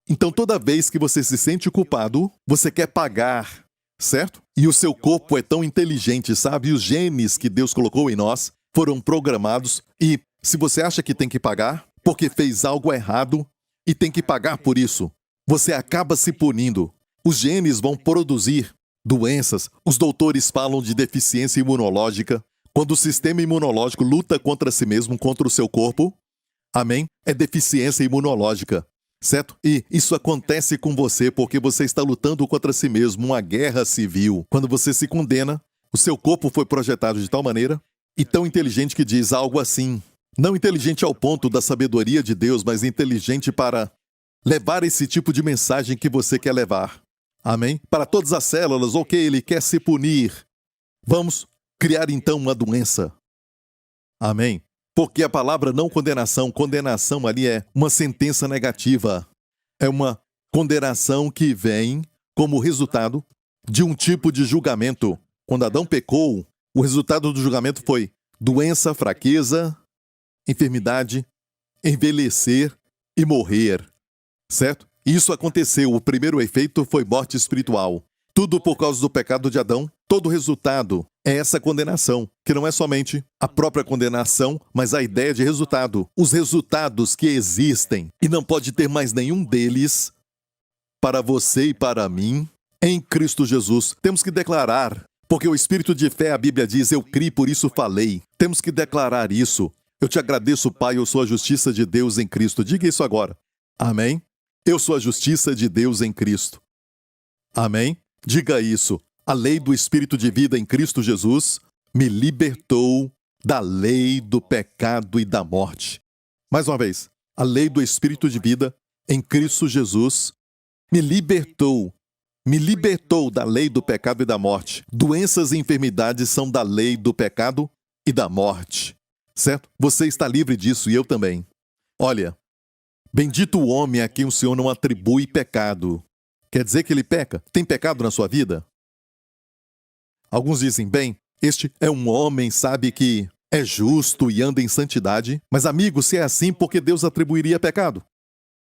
Então, toda vez que você se sente culpado, você quer pagar, certo? E o seu corpo é tão inteligente, sabe? E os genes que Deus colocou em nós foram programados. E se você acha que tem que pagar, porque fez algo errado e tem que pagar por isso, você acaba se punindo. Os genes vão produzir doenças. Os doutores falam de deficiência imunológica. Quando o sistema imunológico luta contra si mesmo, contra o seu corpo, amém? É deficiência imunológica, certo? E isso acontece com você porque você está lutando contra si mesmo, uma guerra civil. Quando você se condena, o seu corpo foi projetado de tal maneira e tão inteligente que diz algo assim. Não inteligente ao ponto da sabedoria de Deus, mas inteligente para levar esse tipo de mensagem que você quer levar. Amém? Para todas as células, ok, ele quer se punir. Vamos criar então uma doença. Amém? Porque a palavra não condenação, condenação ali é uma sentença negativa. É uma condenação que vem como resultado de um tipo de julgamento. Quando Adão pecou, o resultado do julgamento foi doença, fraqueza, enfermidade, envelhecer e morrer. Certo? Isso aconteceu. O primeiro efeito foi morte espiritual. Tudo por causa do pecado de Adão. Todo o resultado é essa condenação, que não é somente a própria condenação, mas a ideia de resultado. Os resultados que existem, e não pode ter mais nenhum deles para você e para mim, em Cristo Jesus. Temos que declarar, porque o espírito de fé, a Bíblia diz, eu criei, por isso falei. Temos que declarar isso. Eu te agradeço, Pai, eu sou a justiça de Deus em Cristo. Diga isso agora. Amém? Eu sou a justiça de Deus em Cristo. Amém? Diga isso. A lei do Espírito de vida em Cristo Jesus me libertou da lei do pecado e da morte. Mais uma vez, a lei do Espírito de vida em Cristo Jesus me libertou da lei do pecado e da morte. Doenças e enfermidades são da lei do pecado e da morte. Certo? Você está livre disso e eu também. Olha, bendito o homem a quem o Senhor não atribui pecado. Quer dizer que ele peca? Tem pecado na sua vida? Alguns dizem, bem, este é um homem, sabe, que é justo e anda em santidade. Mas, amigo, se é assim, por que Deus atribuiria pecado?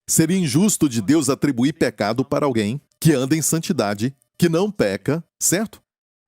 Seria injusto de Deus atribuir pecado para alguém que anda em santidade, que não peca, certo?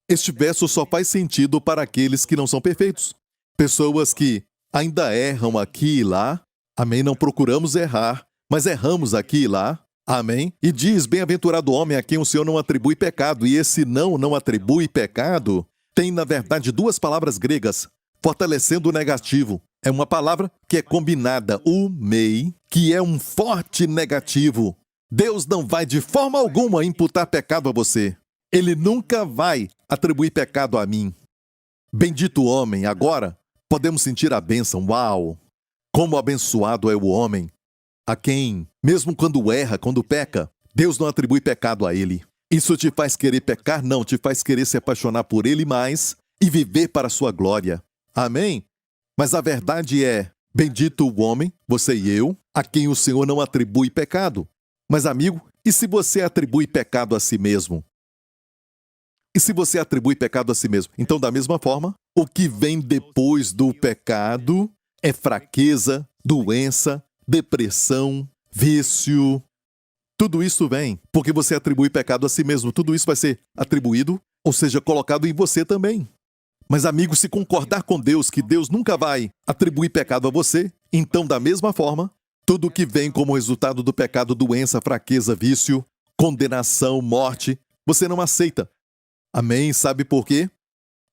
Este verso só faz sentido para aqueles que não são perfeitos. Pessoas que ainda erram aqui e lá. Amém? Não procuramos errar, mas erramos aqui e lá. Amém? E diz, bem-aventurado o homem a quem o Senhor não atribui pecado. E esse não atribui pecado tem, na verdade, duas palavras gregas, fortalecendo o negativo. É uma palavra que é combinada, o mei, que é um forte negativo. Deus não vai de forma alguma imputar pecado a você. Ele nunca vai atribuir pecado a mim. Bendito o homem, agora podemos sentir a bênção. Uau! Como abençoado é o homem a quem, mesmo quando erra, quando peca, Deus não atribui pecado a ele. Isso te faz querer pecar? Não, te faz querer se apaixonar por ele mais e viver para a sua glória. Amém? Mas a verdade é, bendito o homem, você e eu, a quem o Senhor não atribui pecado. Mas, amigo, e se você atribui pecado a si mesmo? E se você atribui pecado a si mesmo? Então, da mesma forma, o que vem depois do pecado é fraqueza, doença, depressão, vício. Tudo isso vem porque você atribui pecado a si mesmo. Tudo isso vai ser atribuído, ou seja, colocado em você também. Mas, amigo, se concordar com Deus que Deus nunca vai atribuir pecado a você, então, da mesma forma, Tudo que vem como resultado do pecado, doença, fraqueza, vício, condenação, morte, você não aceita. Amém? Sabe por quê?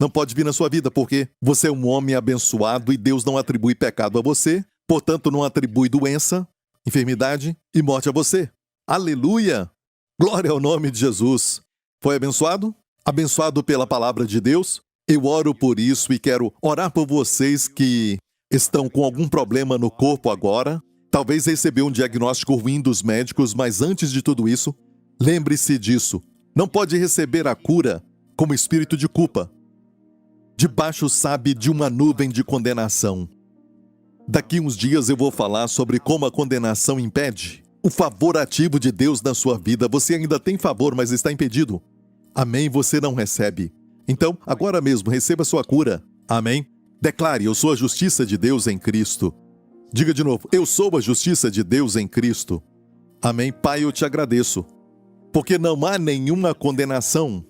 Não pode vir na sua vida, porque você é um homem abençoado e Deus não atribui pecado a você, portanto não atribui doença, enfermidade e morte a você. Aleluia! Glória ao nome de Jesus. Foi abençoado? Abençoado pela palavra de Deus? Eu oro por isso e quero orar por vocês que estão com algum problema no corpo agora. Talvez recebeu um diagnóstico ruim dos médicos, mas antes de tudo isso, lembre-se disso. Não pode receber a cura como espírito de culpa. Debaixo, sabe, de uma nuvem de condenação. Daqui uns dias eu vou falar sobre como a condenação impede o favor ativo de Deus na sua vida. Você ainda tem favor, mas está impedido. Amém? Você não recebe. Então, agora mesmo, receba sua cura. Amém? Declare, eu sou a justiça de Deus em Cristo. Diga de novo, eu sou a justiça de Deus em Cristo. Amém? Pai, eu te agradeço, porque não há nenhuma condenação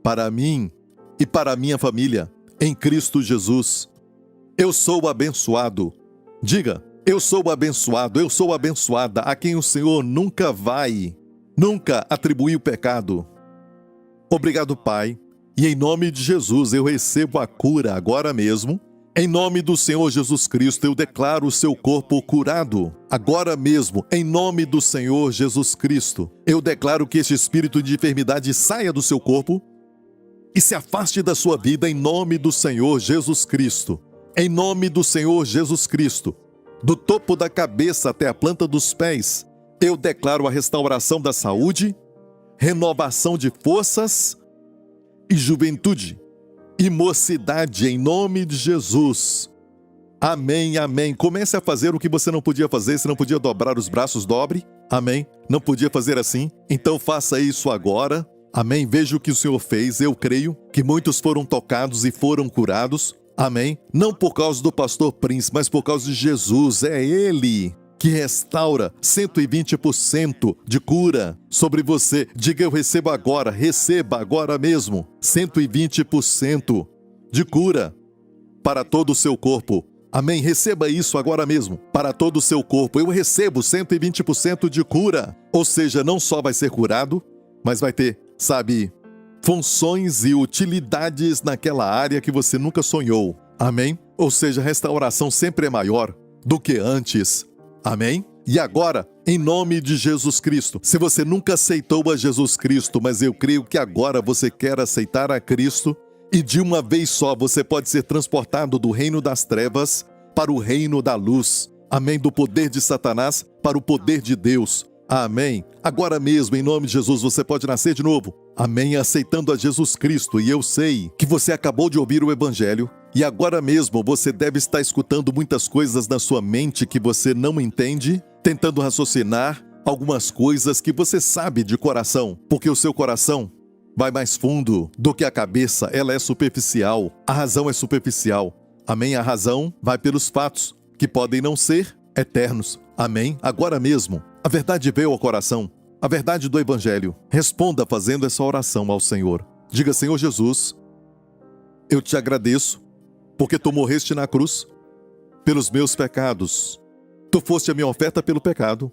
para mim e para a minha família em Cristo Jesus. Eu sou abençoado. Diga, eu sou abençoado, eu sou abençoada, a quem o Senhor nunca atribuiu pecado. Obrigado, Pai, e em nome de Jesus eu recebo a cura agora mesmo. Em nome do Senhor Jesus Cristo, eu declaro o seu corpo curado. Agora mesmo, em nome do Senhor Jesus Cristo, eu declaro que este espírito de enfermidade saia do seu corpo e se afaste da sua vida em nome do Senhor Jesus Cristo. Em nome do Senhor Jesus Cristo, do topo da cabeça até a planta dos pés, eu declaro a restauração da saúde, renovação de forças e juventude e mocidade em nome de Jesus. Amém, amém. Comece a fazer o que você não podia fazer. Se não podia dobrar os braços, dobre. Amém. Não podia fazer assim? Então faça isso agora. Amém. Veja o que o Senhor fez. Eu creio que muitos foram tocados e foram curados. Amém. Não por causa do pastor Prince, mas por causa de Jesus. É Ele que restaura 120% de cura sobre você. Diga, eu recebo agora, receba agora mesmo 120% de cura para todo o seu corpo. Amém? Receba isso agora mesmo, para todo o seu corpo. Eu recebo 120% de cura. Ou seja, não só vai ser curado, mas vai ter, sabe, funções e utilidades naquela área que você nunca sonhou. Amém? Ou seja, a restauração sempre é maior do que antes. Amém? E agora, em nome de Jesus Cristo, se você nunca aceitou a Jesus Cristo, mas eu creio que agora você quer aceitar a Cristo, e de uma vez só você pode ser transportado do reino das trevas para o reino da luz. Amém? Do poder de Satanás para o poder de Deus. Amém? Agora mesmo, em nome de Jesus, você pode nascer de novo. Amém? Aceitando a Jesus Cristo. E eu sei que você acabou de ouvir o Evangelho. E agora mesmo você deve estar escutando muitas coisas na sua mente que você não entende, tentando raciocinar algumas coisas que você sabe de coração, porque o seu coração vai mais fundo do que a cabeça, ela é superficial, a razão é superficial. Amém? A razão vai pelos fatos, que podem não ser eternos. Amém? Agora mesmo, a verdade veio ao coração, a verdade do Evangelho. Responda fazendo essa oração ao Senhor. Diga, Senhor Jesus, eu te agradeço, porque tu morreste na cruz pelos meus pecados. Tu foste a minha oferta pelo pecado,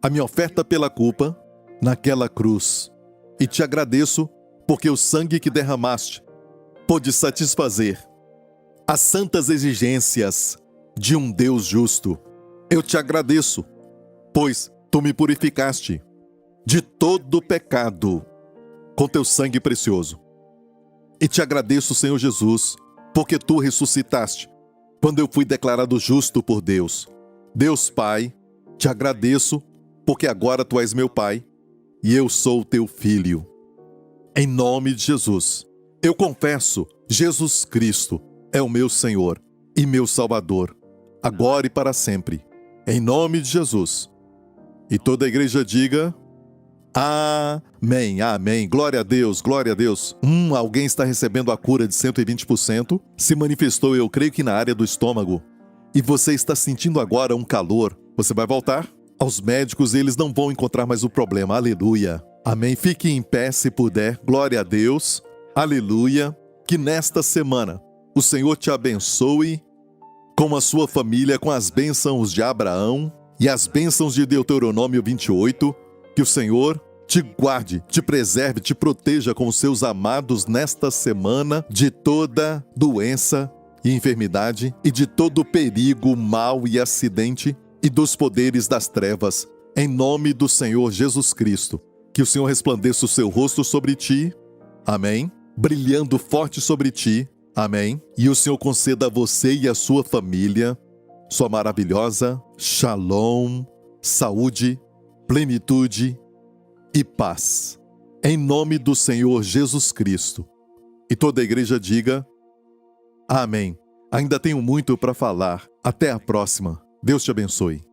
a minha oferta pela culpa naquela cruz. E te agradeço porque o sangue que derramaste pôde satisfazer as santas exigências de um Deus justo. Eu te agradeço, pois tu me purificaste de todo pecado com teu sangue precioso. E te agradeço, Senhor Jesus, porque tu ressuscitaste quando eu fui declarado justo por Deus. Deus Pai, te agradeço porque agora tu és meu Pai e eu sou teu filho. Em nome de Jesus, eu confesso, Jesus Cristo é o meu Senhor e meu Salvador, agora e para sempre. Em nome de Jesus. E toda a igreja diga... Amém, amém. Glória a Deus, glória a Deus. Alguém está recebendo a cura de 120%. Se manifestou, eu creio que na área do estômago. E você está sentindo agora um calor. Você vai voltar aos médicos e eles não vão encontrar mais o problema. Aleluia. Amém. Fique em pé se puder. Glória a Deus. Aleluia. Que nesta semana o Senhor te abençoe com a sua família, com as bênçãos de Abraão E as bênçãos de Deuteronômio 28, que o Senhor te guarde, te preserve, te proteja com os seus amados nesta semana de toda doença e enfermidade e de todo perigo, mal e acidente e dos poderes das trevas. Em nome do Senhor Jesus Cristo, que o Senhor resplandeça o seu rosto sobre ti, amém, brilhando forte sobre ti, amém, e o Senhor conceda a você e a sua família sua maravilhosa shalom, saúde, plenitude e paz. Em nome do Senhor Jesus Cristo. E toda a igreja diga amém. Ainda tenho muito para falar. Até a próxima. Deus te abençoe.